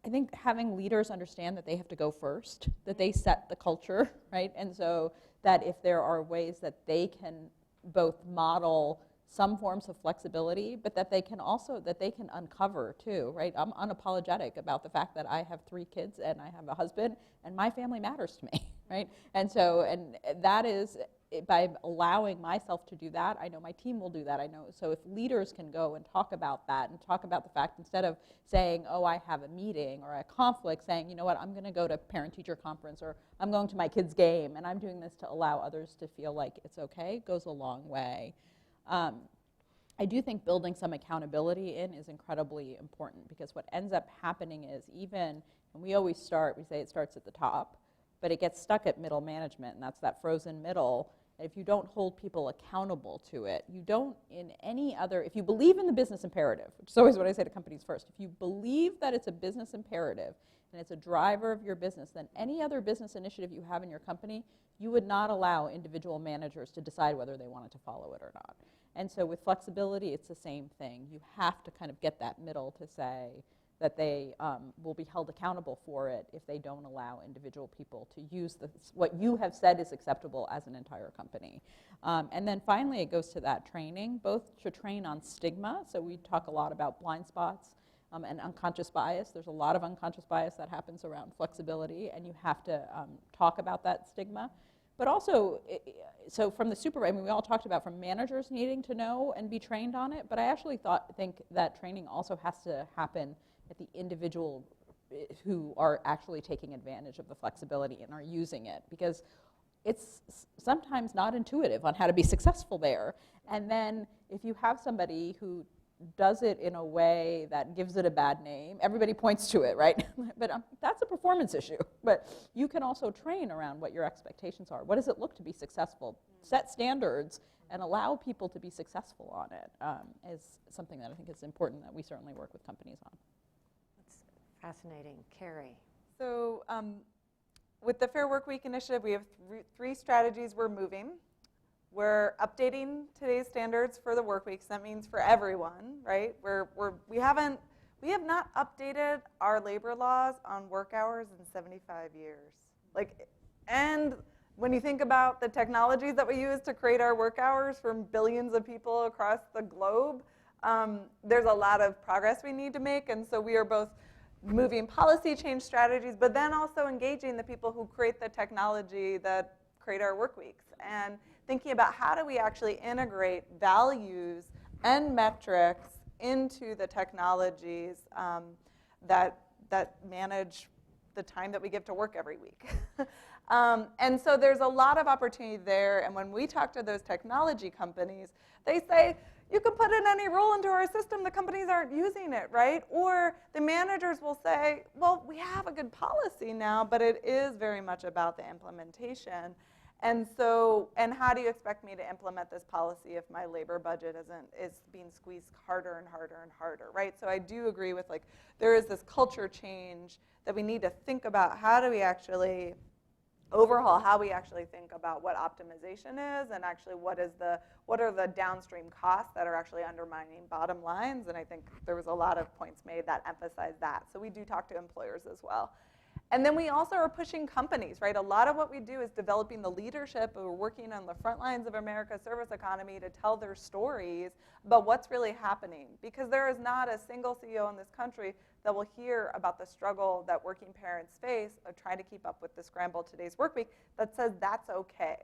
I think having leaders understand that they have to go first, that they set the culture, right? And so that if there are ways that they can both model some forms of flexibility, but that they can also, that they can uncover too, right? I'm unapologetic about the fact that I have 3 kids and I have a husband and my family matters to me, right? And so, and that is, by allowing myself to do that, I know my team will do that. I know, so if leaders can go and talk about that and talk about the fact, instead of saying, oh, I have a meeting or a conflict, saying, you know what, I'm going to go to parent-teacher conference, or I'm going to my kid's game, and I'm doing this to allow others to feel like it's okay, goes a long way. I do think building some accountability in is incredibly important, because what ends up happening is, even, and we always start, we say it starts at the top, but it gets stuck at middle management, and that's that frozen middle. If you don't hold people accountable to it, you don't in any other, if you believe in the business imperative, which is always what I say to companies first, if you believe that it's a business imperative and it's a driver of your business, then any other business initiative you have in your company, you would not allow individual managers to decide whether they wanted to follow it or not. And so with flexibility, it's the same thing. You have to kind of get that middle to say that they will be held accountable for it if they don't allow individual people to use what you have said is acceptable as an entire company. And then finally, it goes to that training, both to train on stigma. So we talk a lot about blind spots and unconscious bias. There's a lot of unconscious bias that happens around flexibility, and you have to talk about that stigma. But also, so from the supervisor, I mean, we all talked about from managers needing to know and be trained on it, but I actually think that training also has to happen at the individual who are actually taking advantage of the flexibility and are using it, because it's sometimes not intuitive on how to be successful there. And then if you have somebody who does it in a way that gives it a bad name, everybody points to it, right? But that's a performance issue. But you can also train around what your expectations are. What does it look to be successful? Set standards and allow people to be successful on it is something that I think is important that we certainly work with companies on. Fascinating. Carrie. So with the Fair Workweek initiative, we have 3 strategies we're moving. We're updating today's standards for the work week, so that means for everyone, right? We have not updated our labor laws on work hours in 75 years. And when you think about the technologies that we use to create our work hours from billions of people across the globe, there's a lot of progress we need to make, and so we are both moving policy change strategies, but then also engaging the people who create the technology that create our work weeks, and thinking about how do we actually integrate values and metrics into the technologies that manage the time that we give to work every week. And so there's a lot of opportunity there, and when we talk to those technology companies, they say, you can put in any rule into our system, the companies aren't using it, right? Or the managers will say, well, we have a good policy now, but it is very much about the implementation. And so, and how do you expect me to implement this policy if my labor budget is being squeezed harder and harder and harder, right? So I do agree with, there is this culture change that we need to think about how do we actually overhaul how we actually think about what optimization is and actually what are the downstream costs that are actually undermining bottom lines. And I think there was a lot of points made that emphasize that. So we do talk to employers as well. And then we also are pushing companies, right? A lot of what we do is developing the leadership who are working on the front lines of America's service economy to tell their stories about what's really happening. Because there is not a single CEO in this country that will hear about the struggle that working parents face of trying to keep up with the scramble today's work week that says that's okay,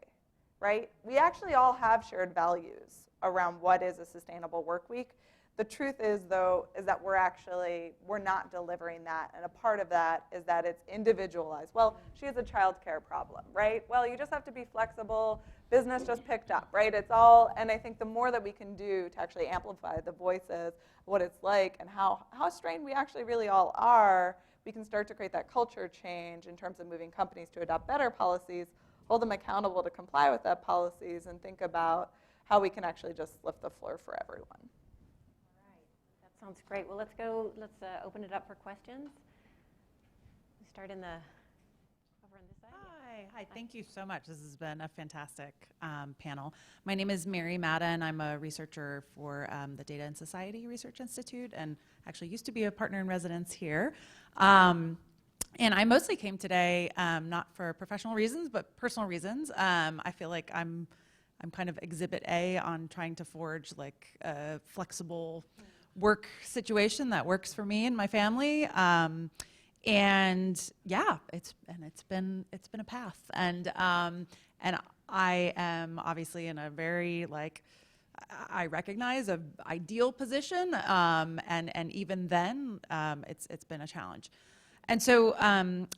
right? We actually all have shared values around what is a sustainable work week. The truth is, though, is that we're not delivering that, and a part of that is that it's individualized. Well, she has a childcare problem, right? Well, you just have to be flexible. Business just picked up, right? It's all, and I think the more that we can do to actually amplify the voices, what it's like, and how strained we actually really all are, we can start to create that culture change in terms of moving companies to adopt better policies, hold them accountable to comply with that policies, and think about how we can actually just lift the floor for everyone. Sounds great. Well, let's open it up for questions. We start over on this side. Hi, thank you so much. This has been a fantastic panel. My name is Mary Madden. I'm a researcher for the Data and Society Research Institute, and actually used to be a partner in residence here. And I mostly came today not for professional reasons, but personal reasons. I feel like I'm kind of exhibit A on trying to forge like a flexible work situation that works for me and my family, and yeah, it's been a path, and I am obviously in a very I recognize a ideal position, and even then it's been a challenge, and so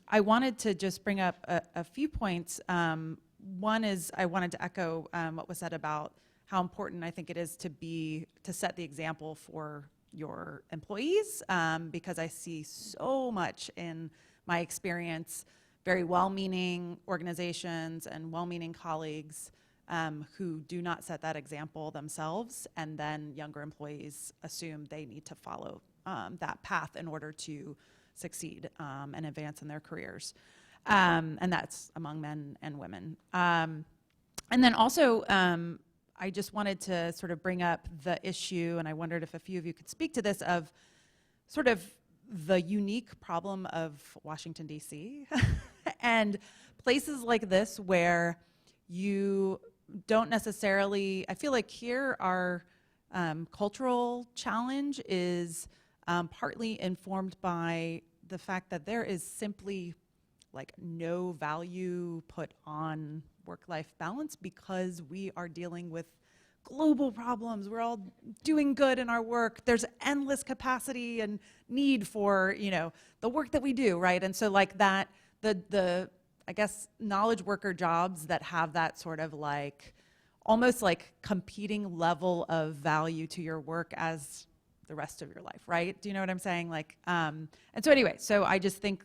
I wanted to just bring up a few points. One is I wanted to echo what was said about how important I think it is to set the example for your employees, because I see so much in my experience, very well-meaning organizations and well-meaning colleagues who do not set that example themselves, and then younger employees assume they need to follow that path in order to succeed and advance in their careers. And that's among men and women. And then also, I just wanted to sort of bring up the issue, and I wondered if a few of you could speak to this, of sort of the unique problem of Washington, D.C. and places like this where you don't necessarily, I feel like here our cultural challenge is partly informed by the fact that there is simply like no value put on work-life balance because we are dealing with global problems. We're all doing good in our work. There's endless capacity and need for, the work that we do, right? And so like that, the I guess, knowledge worker jobs that have that sort of like, almost like competing level of value to your work as the rest of your life, right? Do you know what I'm saying? Like, and so anyway, so I just think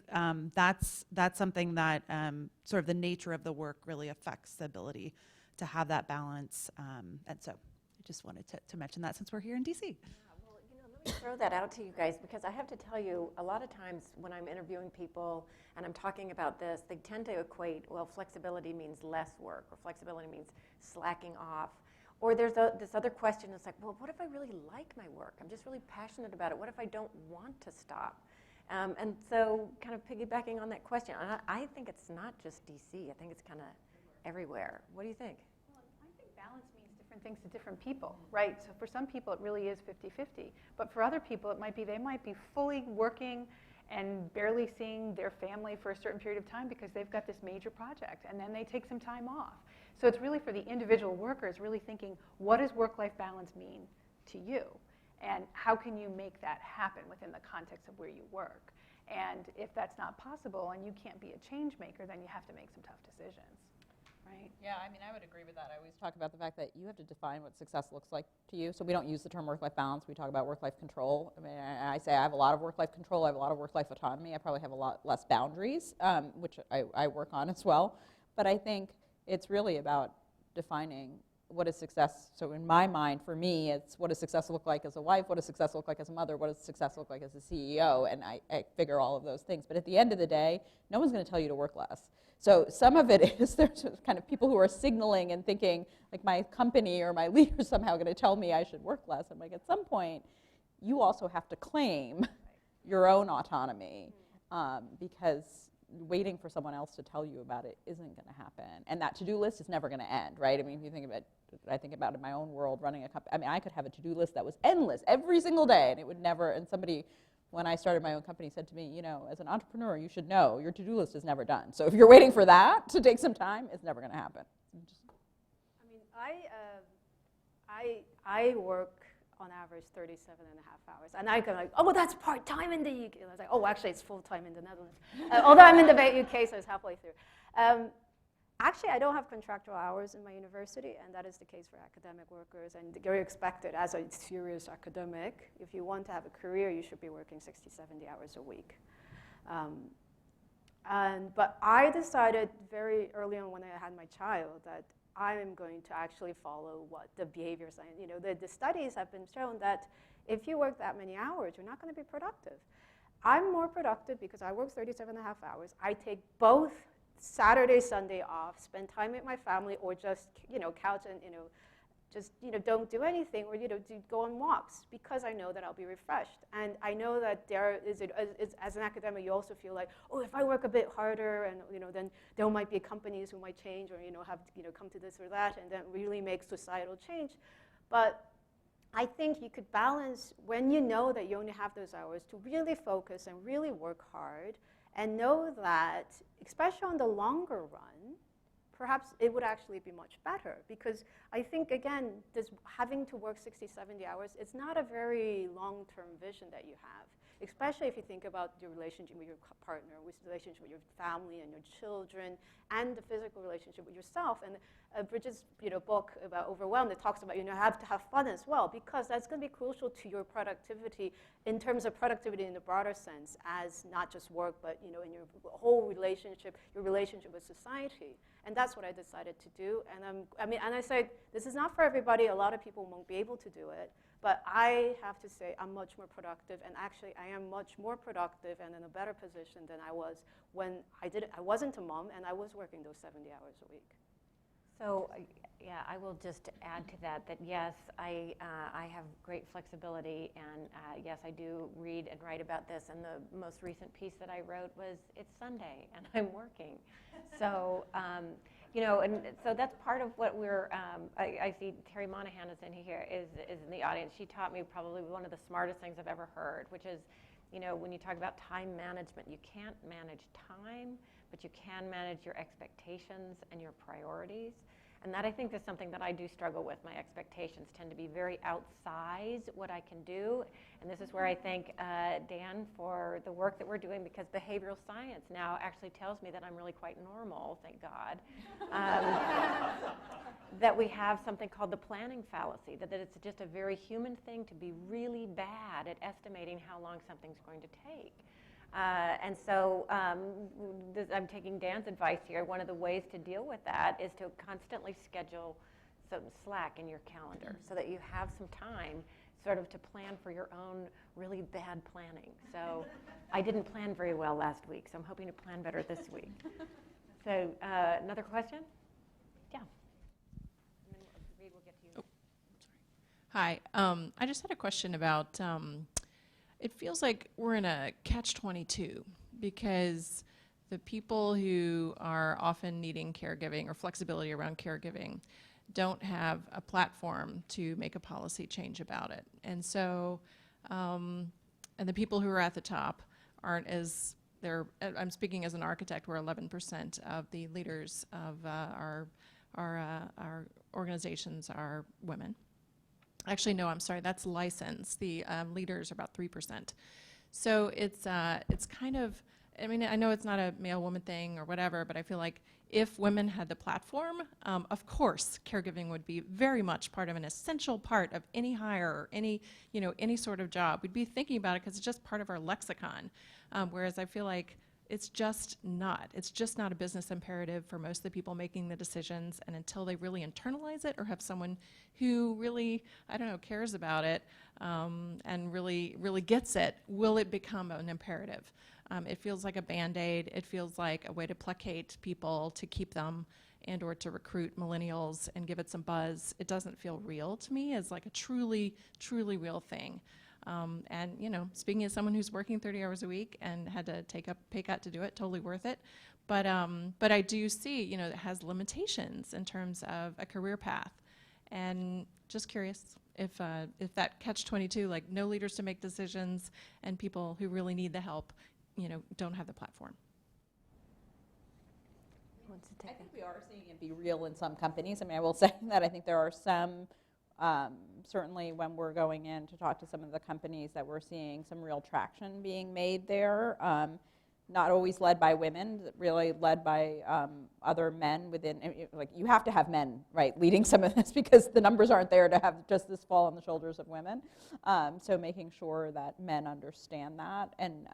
that's something that sort of the nature of the work really affects the ability to have that balance. And so I just wanted to mention that since we're here in DC. Yeah, well, let me throw that out to you guys, because I have to tell you, a lot of times when I'm interviewing people and I'm talking about this, they tend to equate, well, flexibility means less work, or flexibility means slacking off. Or there's this other question that's like, well, what if I really like my work? I'm just really passionate about it. What if I don't want to stop? And so kind of piggybacking on that question, I think it's not just DC. I think it's kind of everywhere. What do you think? Well, I think balance means different things to different people, right? So for some people, it really is 50-50. But for other people, it might be they might be fully working and barely seeing their family for a certain period of time because they've got this major project, and then they take some time off. So it's really for the individual workers really thinking, what does work-life balance mean to you? And how can you make that happen within the context of where you work? And if that's not possible and you can't be a change maker, then you have to make some tough decisions, right? Yeah, I mean, I would agree with that. I always talk about the fact that you have to define what success looks like to you. So we don't use the term work-life balance. We talk about work-life control. I mean, I say I have a lot of work-life control. I have a lot of work-life autonomy. I probably have a lot less boundaries, which I work on as well. But I think it's really about defining what does success, so in my mind, for me, it's what does success look like as a wife, what does success look like as a mother, what does success look like as a CEO, and I figure all of those things. But at the end of the day, no one's going to tell you to work less. So some of it is there's kind of people who are signaling and thinking, like my company or my leader is somehow going to tell me I should work less. I'm like, at some point, you also have to claim your own autonomy, because waiting for someone else to tell you about it isn't going to happen. And that to-do list is never going to end, right? I mean, if you think about, I think about in my own world running a company, I mean, I could have a to-do list that was endless every single day, and it would never, and somebody, when I started my own company, said to me, you know, as an entrepreneur, you should know your to-do list is never done. So if you're waiting for that to take some time, it's never going to happen. I mean, I work on average 37 and a half hours. And I go like, oh, that's part-time in the UK. And I was like, oh, actually, it's full-time in the Netherlands. Although I'm in the UK, so it's halfway through. Actually, I don't have contractual hours in my university, and that is the case for academic workers. And you're expected, as a serious academic, if you want to have a career, you should be working 60, 70 hours a week. But I decided very early on when I had my child that I am going to actually follow what the behavior science, you know, the studies have been shown that if you work that many hours, you're not going to be productive. I'm more productive because I work 37 and a half hours. I take both Saturday, Sunday off, spend time with my family, or just, you know, couch and, you know, just, you know, don't do anything, or, you know, go on walks, because I know that I'll be refreshed. And I know that there is, as an academic, you also feel like, oh, if I work a bit harder, and, you know, then there might be companies who might change, or, you know, have, you know, come to this or that, and then really make societal change. But I think you could balance, when you know that you only have those hours, to really focus and really work hard, and know that, especially on the longer run, perhaps it would actually be much better. Because I think, again, this having to work 60, 70 hours, it's not a very long-term vision that you have, especially if you think about your relationship with your partner, with relationship with your family and your children, and the physical relationship with yourself. And Bridget's, you know, book about overwhelm, that talks about, you know, have to have fun as well, because that's going to be crucial to your productivity, in terms of productivity in the broader sense, as not just work, but, you know, in your whole relationship, your relationship with society. And that's what I decided to do. And I said, this is not for everybody. A lot of people won't be able to do it. But I have to say, I'm much more productive. And actually, I am much more productive and in a better position than I was when I wasn't a mom, and I was working those 70 hours a week. So, yeah, I will just add to that yes, I have great flexibility, and yes, I do read and write about this, and the most recent piece that I wrote was, it's Sunday, and I'm working. So, you know, and so that's part of what we're, I see Terry Monahan is in here, is in the audience. She taught me probably one of the smartest things I've ever heard, which is, you know, when you talk about time management, you can't manage time, but you can manage your expectations and your priorities. And that, I think, is something that I do struggle with. My expectations tend to be very outsized what I can do. And this is where I thank Dan for the work that we're doing, because behavioral science now actually tells me that I'm really quite normal, thank God. That we have something called the planning fallacy, that it's just a very human thing to be really bad at estimating how long something's going to take. And so I'm taking Dan's advice here. One of the ways to deal with that is to constantly schedule some slack in your calendar, so that you have some time sort of to plan for your own really bad planning. So I didn't plan very well last week, so I'm hoping to plan better this week. So another question? Yeah. And then Reed, we'll get to you. Oh, sorry. Hi. I just had a question about it feels like we're in a catch-22, because the people who are often needing caregiving or flexibility around caregiving don't have a platform to make a policy change about it. And so, and the people who are at the top aren't as, I'm speaking as an architect, where 11% of the leaders of our organizations are women. Actually, no, I'm sorry, that's licensed. The leaders are about 3%. So it's kind of, I mean, I know it's not a male-woman thing or whatever, but I feel like if women had the platform, of course, caregiving would be very much part of an essential part of any hire or any sort of job. We'd be thinking about it because it's just part of our lexicon. Whereas I feel like It's just not. It's just not a business imperative for most of the people making the decisions. And until they really internalize it or have someone who really, I don't know, cares about it and really gets it, will it become an imperative? It feels like a Band-Aid. It feels like a way to placate people to keep them and or to recruit millennials and give it some buzz. It doesn't feel real to me as like a truly real thing. And, you know, speaking as someone who's working 30 hours a week and had to take a pay cut to do it, totally worth it. But I do see, you know, it has limitations in terms of a career path. And just curious if that catch-22, like no leaders to make decisions and people who really need the help, you know, don't have the platform. I think we are seeing it be real in some companies. I mean, I will say that I think there are some, certainly when we're going in to talk to some of the companies, that we're seeing some real traction being made there. Not always led by women, really led by other men within, like you have to have men, right, leading some of this because the numbers aren't there to have just this fall on the shoulders of women. So making sure that men understand that. And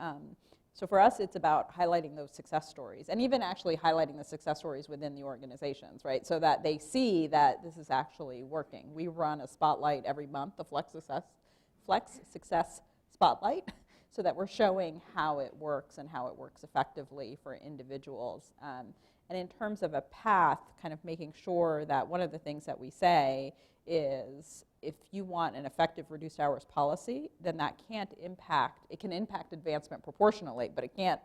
so for us, it's about highlighting those success stories and even actually highlighting the success stories within the organizations, right? So that they see that this is actually working. We run a spotlight every month, the Flex Success Spotlight, so that we're showing how it works and how it works effectively for individuals. And in terms of a path, kind of making sure that one of the things that we say is if you want an effective reduced hours policy, then that can't impact, it can impact advancement proportionally, but it can't,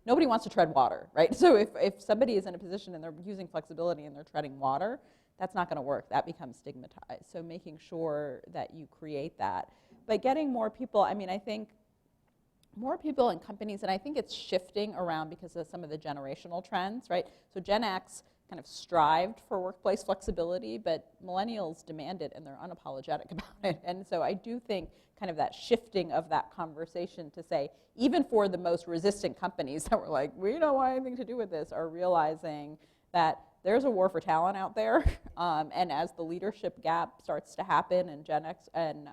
nobody wants to tread water, right? So if somebody is in a position and they're using flexibility and they're treading water, that's not gonna work, that becomes stigmatized. So making sure that you create that. But getting more people, I mean, I think more people in companies, and I think it's shifting around because of some of the generational trends, right? So Gen X kind of strived for workplace flexibility, but millennials demand it and they're unapologetic about it. And so I do think kind of that shifting of that conversation to say, even for the most resistant companies that were like, we don't want anything to do with this, are realizing that there's a war for talent out there. And as the leadership gap starts to happen and Gen X and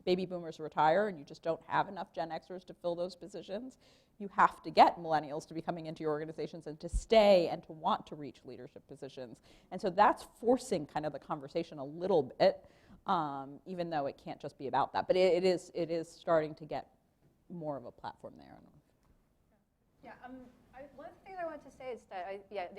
baby boomers retire and you just don't have enough Gen Xers to fill those positions, you have to get millennials to be coming into your organizations and to stay and to want to reach leadership positions. And so that's forcing kind of the conversation a little bit, even though it can't just be about that. But it is starting to get more of a platform there. Yeah, one thing I want to say is that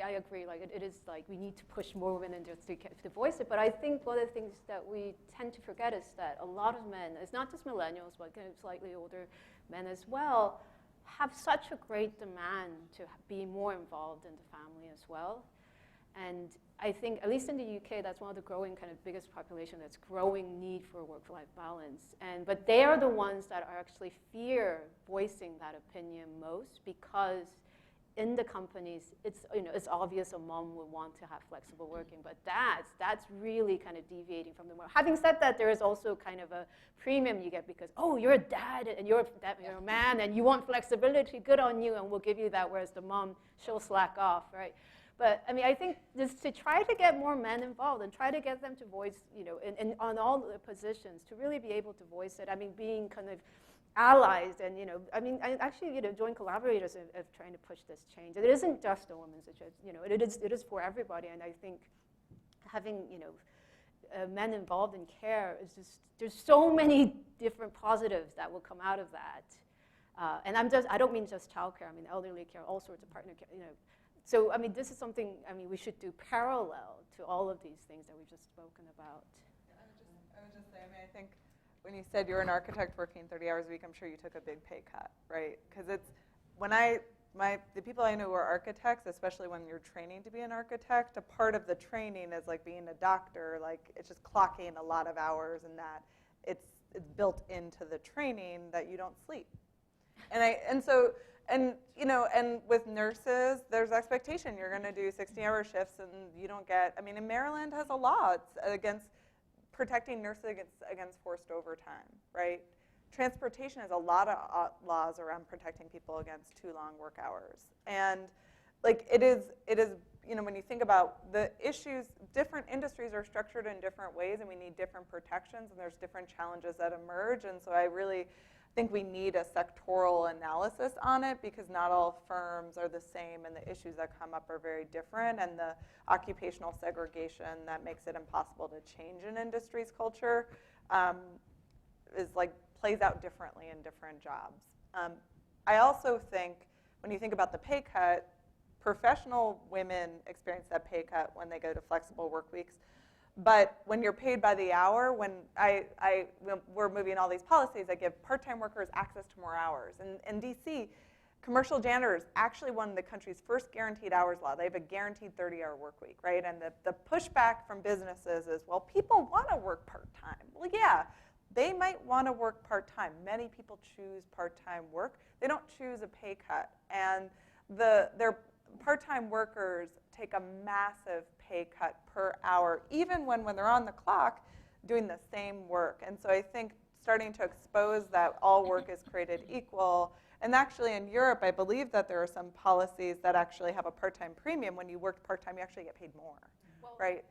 I agree. Like it is like we need to push more women to voice it. But I think one of the things that we tend to forget is that a lot of men, it's not just millennials, but kind of slightly older men as well, have such a great demand to be more involved in the family as well. And I think, at least in the UK, that's one of the growing kind of biggest population that's growing need for work-life balance. But they are the ones that are actually fear voicing that opinion most because in the companies, it's obvious a mom would want to have flexible working, but that's really kind of deviating from the norm. Having said that, there is also kind of a premium you get because, oh, you're a dad and you're a man and you want flexibility, good on you, and we'll give you that, whereas the mom, she'll slack off, right? But I mean, I think just to try to get more men involved and try to get them to voice, on all the positions, to really be able to voice it. I mean, being kind of allies and, I actually, join collaborators of trying to push this change. And it isn't just a women's issue, it is for everybody. And I think having, men involved in care is just, there's so many different positives that will come out of that. And I don't mean just childcare, I mean elderly care, all sorts of partner care, So, I mean, this is something, we should do parallel to all of these things that we've just spoken about. I would just say, I think when you said you're an architect working 30 hours a week, I'm sure you took a big pay cut, right? Because it's, the people I know who are architects, especially when you're training to be an architect, a part of the training is like being a doctor, like it's just clocking a lot of hours and that it's built into the training that you don't sleep. And with nurses, there's expectation. You're going to do 60-hour shifts and you don't get, and Maryland has a law against protecting nurses against forced overtime, right? Transportation has a lot of laws around protecting people against too long work hours. And like it is, when you think about the issues, different industries are structured in different ways and we need different protections and there's different challenges that emerge. And so I really think we need a sectoral analysis on it because not all firms are the same and the issues that come up are very different, and the occupational segregation that makes it impossible to change an industry's culture is like plays out differently in different jobs. I also think when you think about the pay cut, professional women experience that pay cut when they go to flexible work weeks. But when you're paid by the hour, when we're moving all these policies that give part-time workers access to more hours. And in DC, commercial janitors actually won the country's first guaranteed hours law. They have a guaranteed 30-hour work week, right? And the pushback from businesses is, well, people want to work part-time. Well, yeah, they might want to work part-time. Many people choose part-time work. They don't choose a pay cut. And their part-time workers take a massive pay cut per hour, even when they're on the clock doing the same work. And so I think starting to expose that all work is created equal. And actually in Europe, I believe that there are some policies that actually have a part-time premium. When you work part-time, you actually get paid more, right?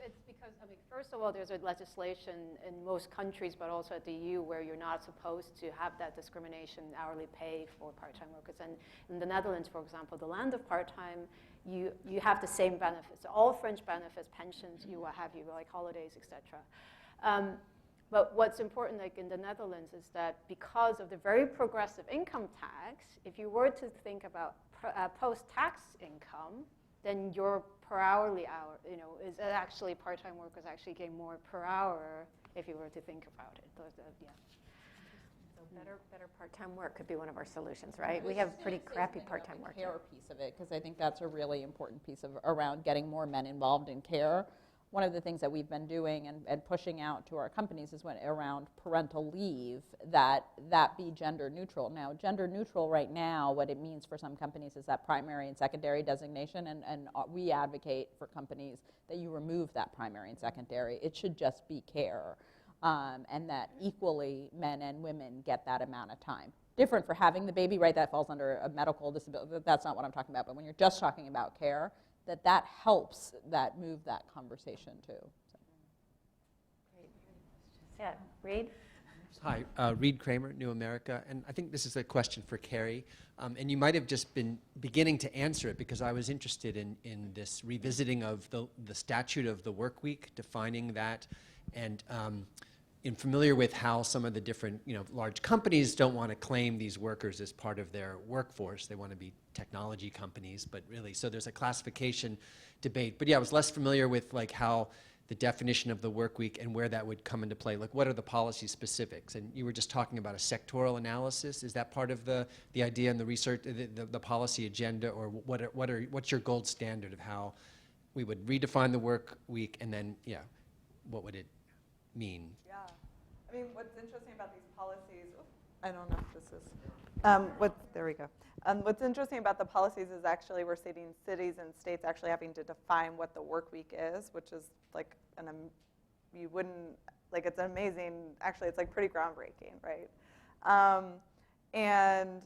It's because, I mean, first of all, there's a legislation in most countries, but also at the EU, where you're not supposed to have that discrimination hourly pay for part-time workers. And in the Netherlands, for example, the land of part-time, you have the same benefits. All fringe benefits, pensions, you what have you, like holidays, etc. But what's important, like in the Netherlands, is that because of the very progressive income tax, if you were to think about post-tax income, then your per hourly hour, is actually part-time workers actually gain more per hour if you were to think about it. Yeah. So better part-time work could be one of our solutions, right? We have pretty crappy part-time work. The care piece of it, because I think that's a really important piece around getting more men involved in care. One of the things that we've been doing and pushing out to our companies is around parental leave, that be gender neutral. Now, gender neutral right now, what it means for some companies is that primary and secondary designation, and we advocate for companies that you remove that primary and secondary. It should just be care, and that equally men and women get that amount of time. Different for having the baby, right? That falls under a medical disability. That's not what I'm talking about, but when you're just talking about care, that helps that move that conversation too. So. Great. Yeah, Reed? Hi, Reed Kramer, New America, and I think this is a question for Carrie, and you might have just been beginning to answer it because I was interested in this revisiting of the statute of the work week, defining that, and familiar with how some of the different large companies don't want to claim these workers as part of their workforce. They want to be technology companies, but really, so there's a classification debate. But yeah, I was less familiar with like how the definition of the work week and where that would come into play. Like what are the policy specifics? And you were just talking about a sectoral analysis. Is that part of the idea and the research, the policy agenda, or what's your gold standard of how we would redefine the work week, and then what would it mean? Yeah, I mean, what's interesting about these policies, I don't know if this is, there we go. What's interesting about the policies is actually we're seeing cities and states actually having to define what the work week is, which is like, you wouldn't, like it's amazing, actually it's like pretty groundbreaking, right? And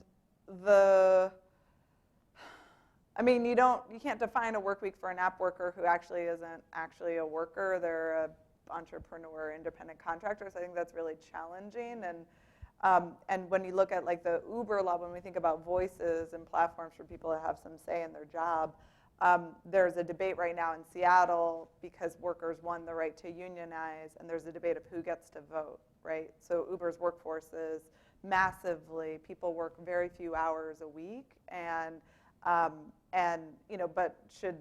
I mean, you can't define a work week for an app worker who actually isn't actually a worker. They're a entrepreneur, independent contractor. So I think that's really challenging. And when you look at like the Uber law, when we think about voices and platforms for people to have some say in their job, there's a debate right now in Seattle because workers won the right to unionize, and there's a debate of who gets to vote, right? So Uber's workforce is massively, people work very few hours a week, and but should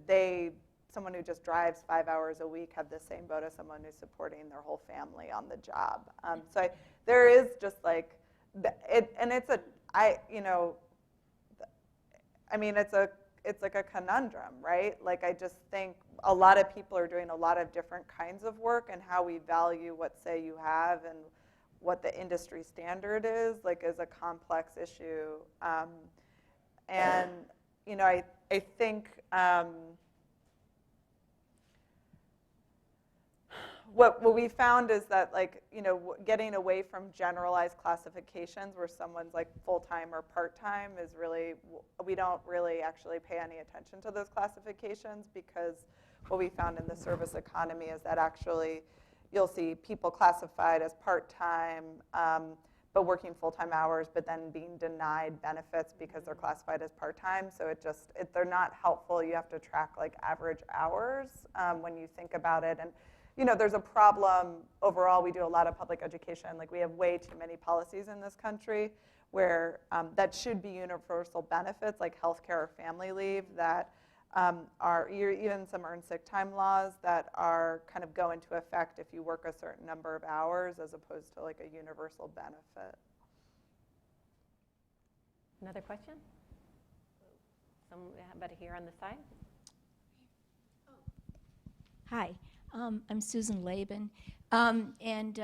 someone who just drives 5 hours a week have the same vote as someone who's supporting their whole family on the job? So there is just like, it's like a conundrum, right? Like I just think a lot of people are doing a lot of different kinds of work, and how we value what say you have and what the industry standard is a complex issue. And I think what we found is that getting away from generalized classifications where someone's like full-time or part-time is really, we don't really actually pay any attention to those classifications, because what we found in the service economy is that actually you'll see people classified as part-time, but working full-time hours, but then being denied benefits because they're classified as part-time. So they're not helpful. You have to track like average hours when you think about it. And there's a problem overall. We do a lot of public education. Like we have way too many policies in this country where that should be universal benefits, like healthcare or family leave, that are even some earned sick time laws that are kind of go into effect if you work a certain number of hours as opposed to like a universal benefit. Another question? Somebody here on the side? Hi, I'm Susan Laban, and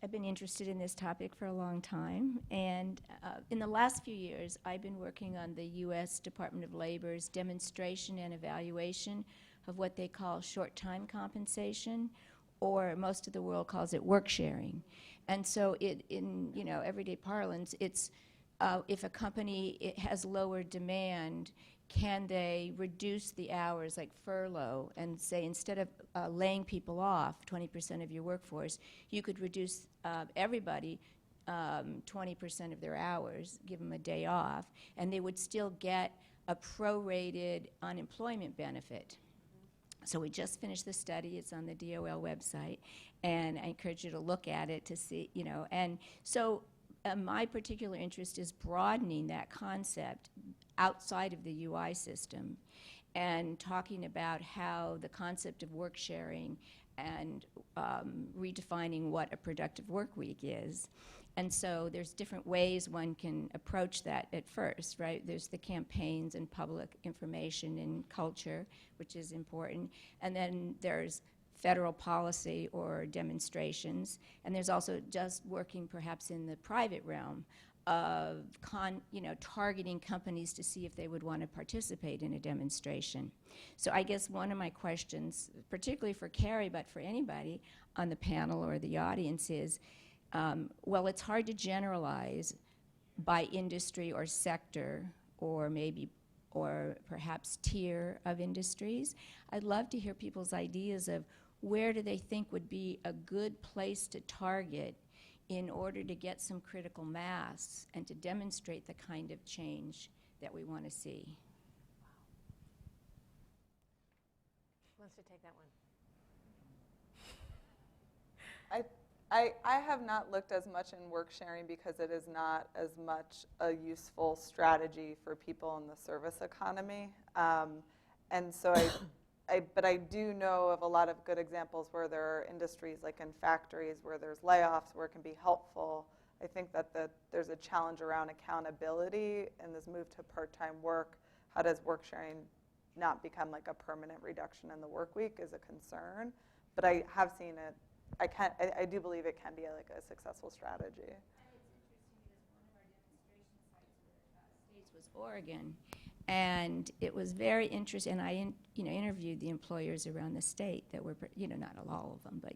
I've been interested in this topic for a long time. And in the last few years, I've been working on the U.S. Department of Labor's demonstration and evaluation of what they call short-time compensation, or most of the world calls it work sharing. And so in everyday parlance, it's if a company has lower demand, can they reduce the hours, like furlough, and say instead of laying people off, 20% of your workforce, you could reduce everybody 20% of their hours, give them a day off, and they would still get a prorated unemployment benefit. So we just finished the study. It's on the DOL website, and I encourage you to look at it to see, and so my particular interest is broadening that concept outside of the UI system and talking about how the concept of work sharing and redefining what a productive work week is. And so there's different ways one can approach that at first, right? There's the campaigns and public information and culture, which is important. And then there's federal policy or demonstrations. And there's also just working perhaps in the private realm of targeting companies to see if they would want to participate in a demonstration. So I guess one of my questions, particularly for Carrie, but for anybody on the panel or the audience is, well, it's hard to generalize by industry or sector or perhaps tier of industries. I'd love to hear people's ideas of where do they think would be a good place to target in order to get some critical mass and to demonstrate the kind of change that we want to see. Who wants to take that one? I have not looked as much in work sharing because it is not as much a useful strategy for people in the service economy. And so but I do know of a lot of good examples where there are industries, like in factories, where there's layoffs, where it can be helpful. I think that there's a challenge around accountability and this move to part-time work. How does work sharing not become like a permanent reduction in the work week is a concern. But I have seen it. I do believe it can be like a successful strategy. And it's interesting because one of our demonstration sites was Oregon. And it was very interesting, and I interviewed the employers around the state that were, not all of them, but,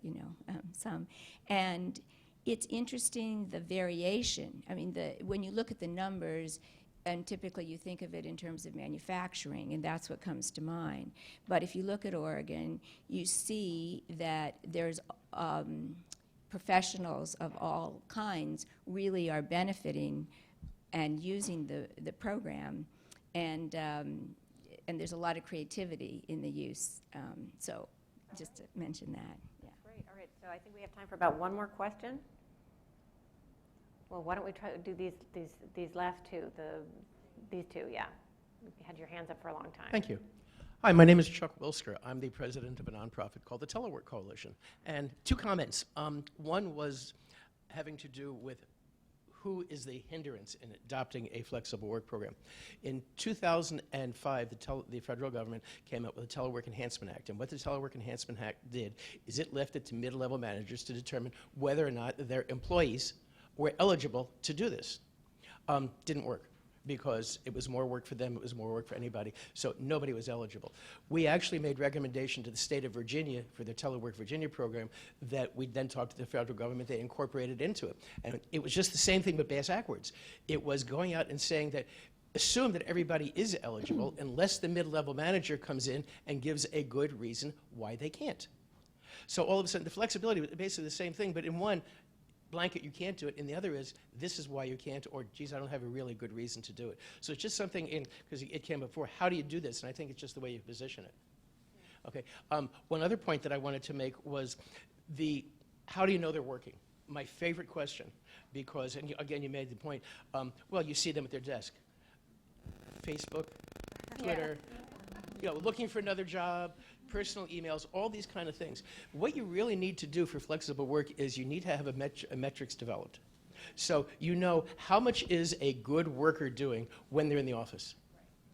some. And it's interesting, the variation. I mean, when you look at the numbers, and typically you think of it in terms of manufacturing, and that's what comes to mind. But if you look at Oregon, you see that there's professionals of all kinds really are benefiting and using the program. And there's a lot of creativity in the use. So just to mention that. Yeah. Great. All right. So I think we have time for about one more question. Well, why don't we try to do these last two? These two, yeah. You had your hands up for a long time. Thank you. Hi, my name is Chuck Wilsker. I'm the president of a nonprofit called the Telework Coalition. And two comments. One was having to do with who is the hindrance in adopting a flexible work program. In 2005, the federal government came up with the Telework Enhancement Act. And what the Telework Enhancement Act did is it left it to mid-level managers to determine whether or not their employees were eligible to do this. Didn't work, because it was more work for them, it was more work for anybody, so nobody was eligible. We actually made recommendation to the state of Virginia for the Telework Virginia program that we then talked to the federal government, they incorporated into it. And it was just the same thing but backwards. It was going out and saying that assume that everybody is eligible unless the mid-level manager comes in and gives a good reason why they can't. So all of a sudden the flexibility was basically the same thing, but in one, blanket, you can't do it, and the other is, this is why you can't, or geez, I don't have a really good reason to do it. So it's just something because it came before, how do you do this? And I think it's just the way you position it. Okay, one other point that I wanted to make was how do you know they're working? My favorite question, because, and again, you made the point, well, you see them at their desk. Facebook, Twitter, looking for another job, personal emails, all these kind of things. What you really need to do for flexible work is you need to have a metrics developed. So you know how much is a good worker doing when they're in the office.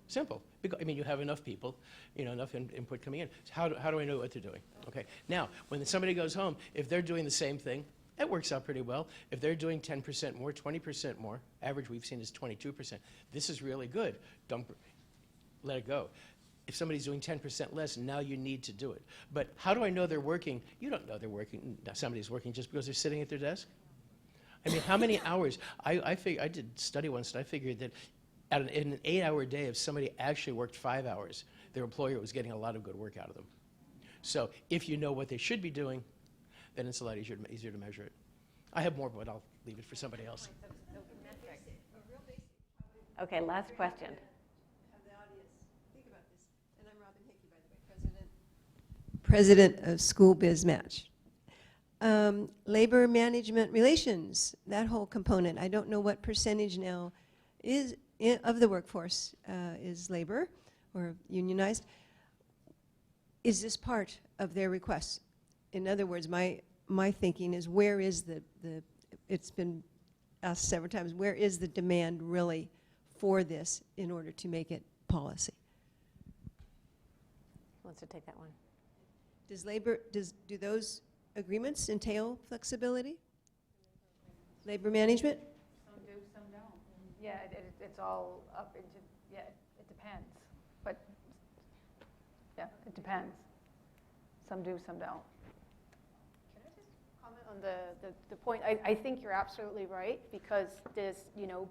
Simple. Because, you have enough people, enough input coming in. So how do I know what they're doing? Okay. Now, when somebody goes home, if they're doing the same thing, it works out pretty well. If they're doing 10% more, 20% more, average we've seen is 22%. This is really good. Don't let it go. If somebody's doing 10% less, now you need to do it. But how do I know they're working? You don't know they're working. Somebody's working just because they're sitting at their desk. How many hours? I did a study once, and I figured that in an 8-hour day, if somebody actually worked 5 hours, their employer was getting a lot of good work out of them. So if you know what they should be doing, then it's a lot easier to measure it. I have more, but I'll leave it for somebody else. Okay, last question. Have the audience think about this. And I'm Robin Hickey, by the way, president of School Biz Match. Labor management relations, that whole component. I don't know what percentage now is of the workforce is labor or unionized. Is this part of their requests? In other words, my thinking is, where is it's been asked several times, where is the demand really for this in order to make it policy? Who wants to take that one? Do those agreements entail flexibility? Labor management? Some do, some don't. Yeah, it's all up into, it depends. But, yeah, it depends. Some do, some don't. Can I just comment on the point? I think you're absolutely right, because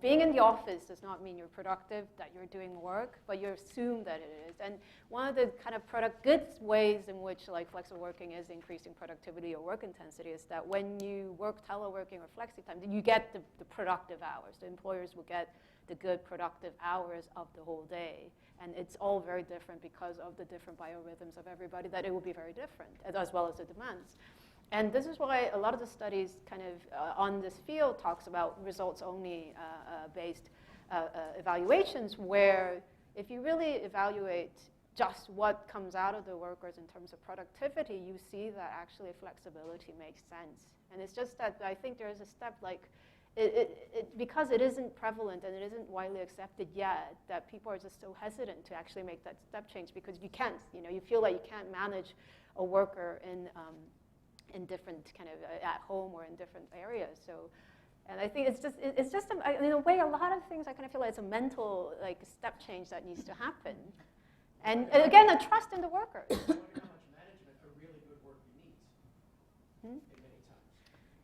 being in the office does not mean you're productive, that you're doing work, but you assume that it is. And one of the kind of good ways in which flexible working is increasing productivity or work intensity is that when you work teleworking or flexi time, you get the productive hours. The employers will get the good productive hours of the whole day. And it's all very different because of the different biorhythms of everybody, that it will be very different, as well as the demands. And this is why a lot of the studies kind of on this field talks about results-only based evaluations, where if you really evaluate just what comes out of the workers in terms of productivity, you see that actually flexibility makes sense. And it's just that I think there is a step because it isn't prevalent and it isn't widely accepted yet, that people are just so hesitant to actually make that step change, because you can't, you feel like you can't manage a worker in different kind of at home or in different areas. So, and I think it's just in a way, a lot of things I kind of feel like it's a mental step change that needs to happen. And again, a trust in the workers. How much management a really good worker needs. Many times.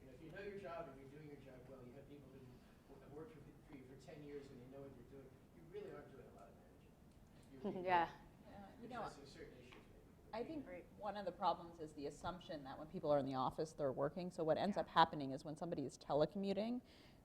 If you know your job and you're doing your job well, you have people who have worked for you for 10 years and they know what you're doing, you really aren't doing a lot of managing. Yeah. Addressing certain issues. I think one of the problems is the assumption that when people are in the office, they're working. So what ends up happening is when somebody is telecommuting,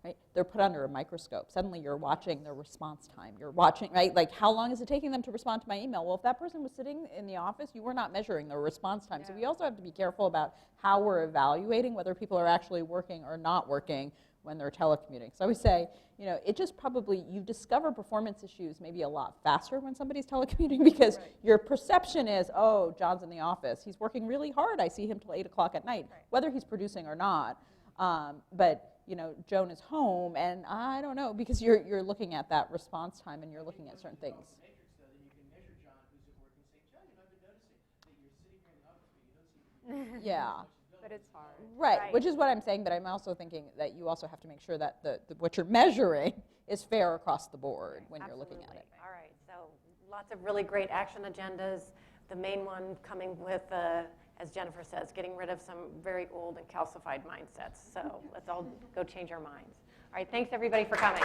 right, they're put under a microscope. Suddenly you're watching their response time. You're watching, right, how long is it taking them to respond to my email? Well, if that person was sitting in the office, you were not measuring their response time. So we also have to be careful about how we're evaluating whether people are actually working or not working when they're telecommuting. So I always say, it just probably, you discover performance issues maybe a lot faster when somebody's telecommuting, because your perception is, oh, John's in the office. He's working really hard. I see him till 8 o'clock at night, whether he's producing or not. But Joan is home, and I don't know, because you're looking at that response time and you're looking at certain things. Yeah. But it's hard. Right, which is what I'm saying, but I'm also thinking that you also have to make sure that what you're measuring is fair across the board when you're looking at it. All right, so lots of really great action agendas. The main one coming with, as Jennifer says, getting rid of some very old and calcified mindsets. So let's all go change our minds. All right, thanks everybody for coming.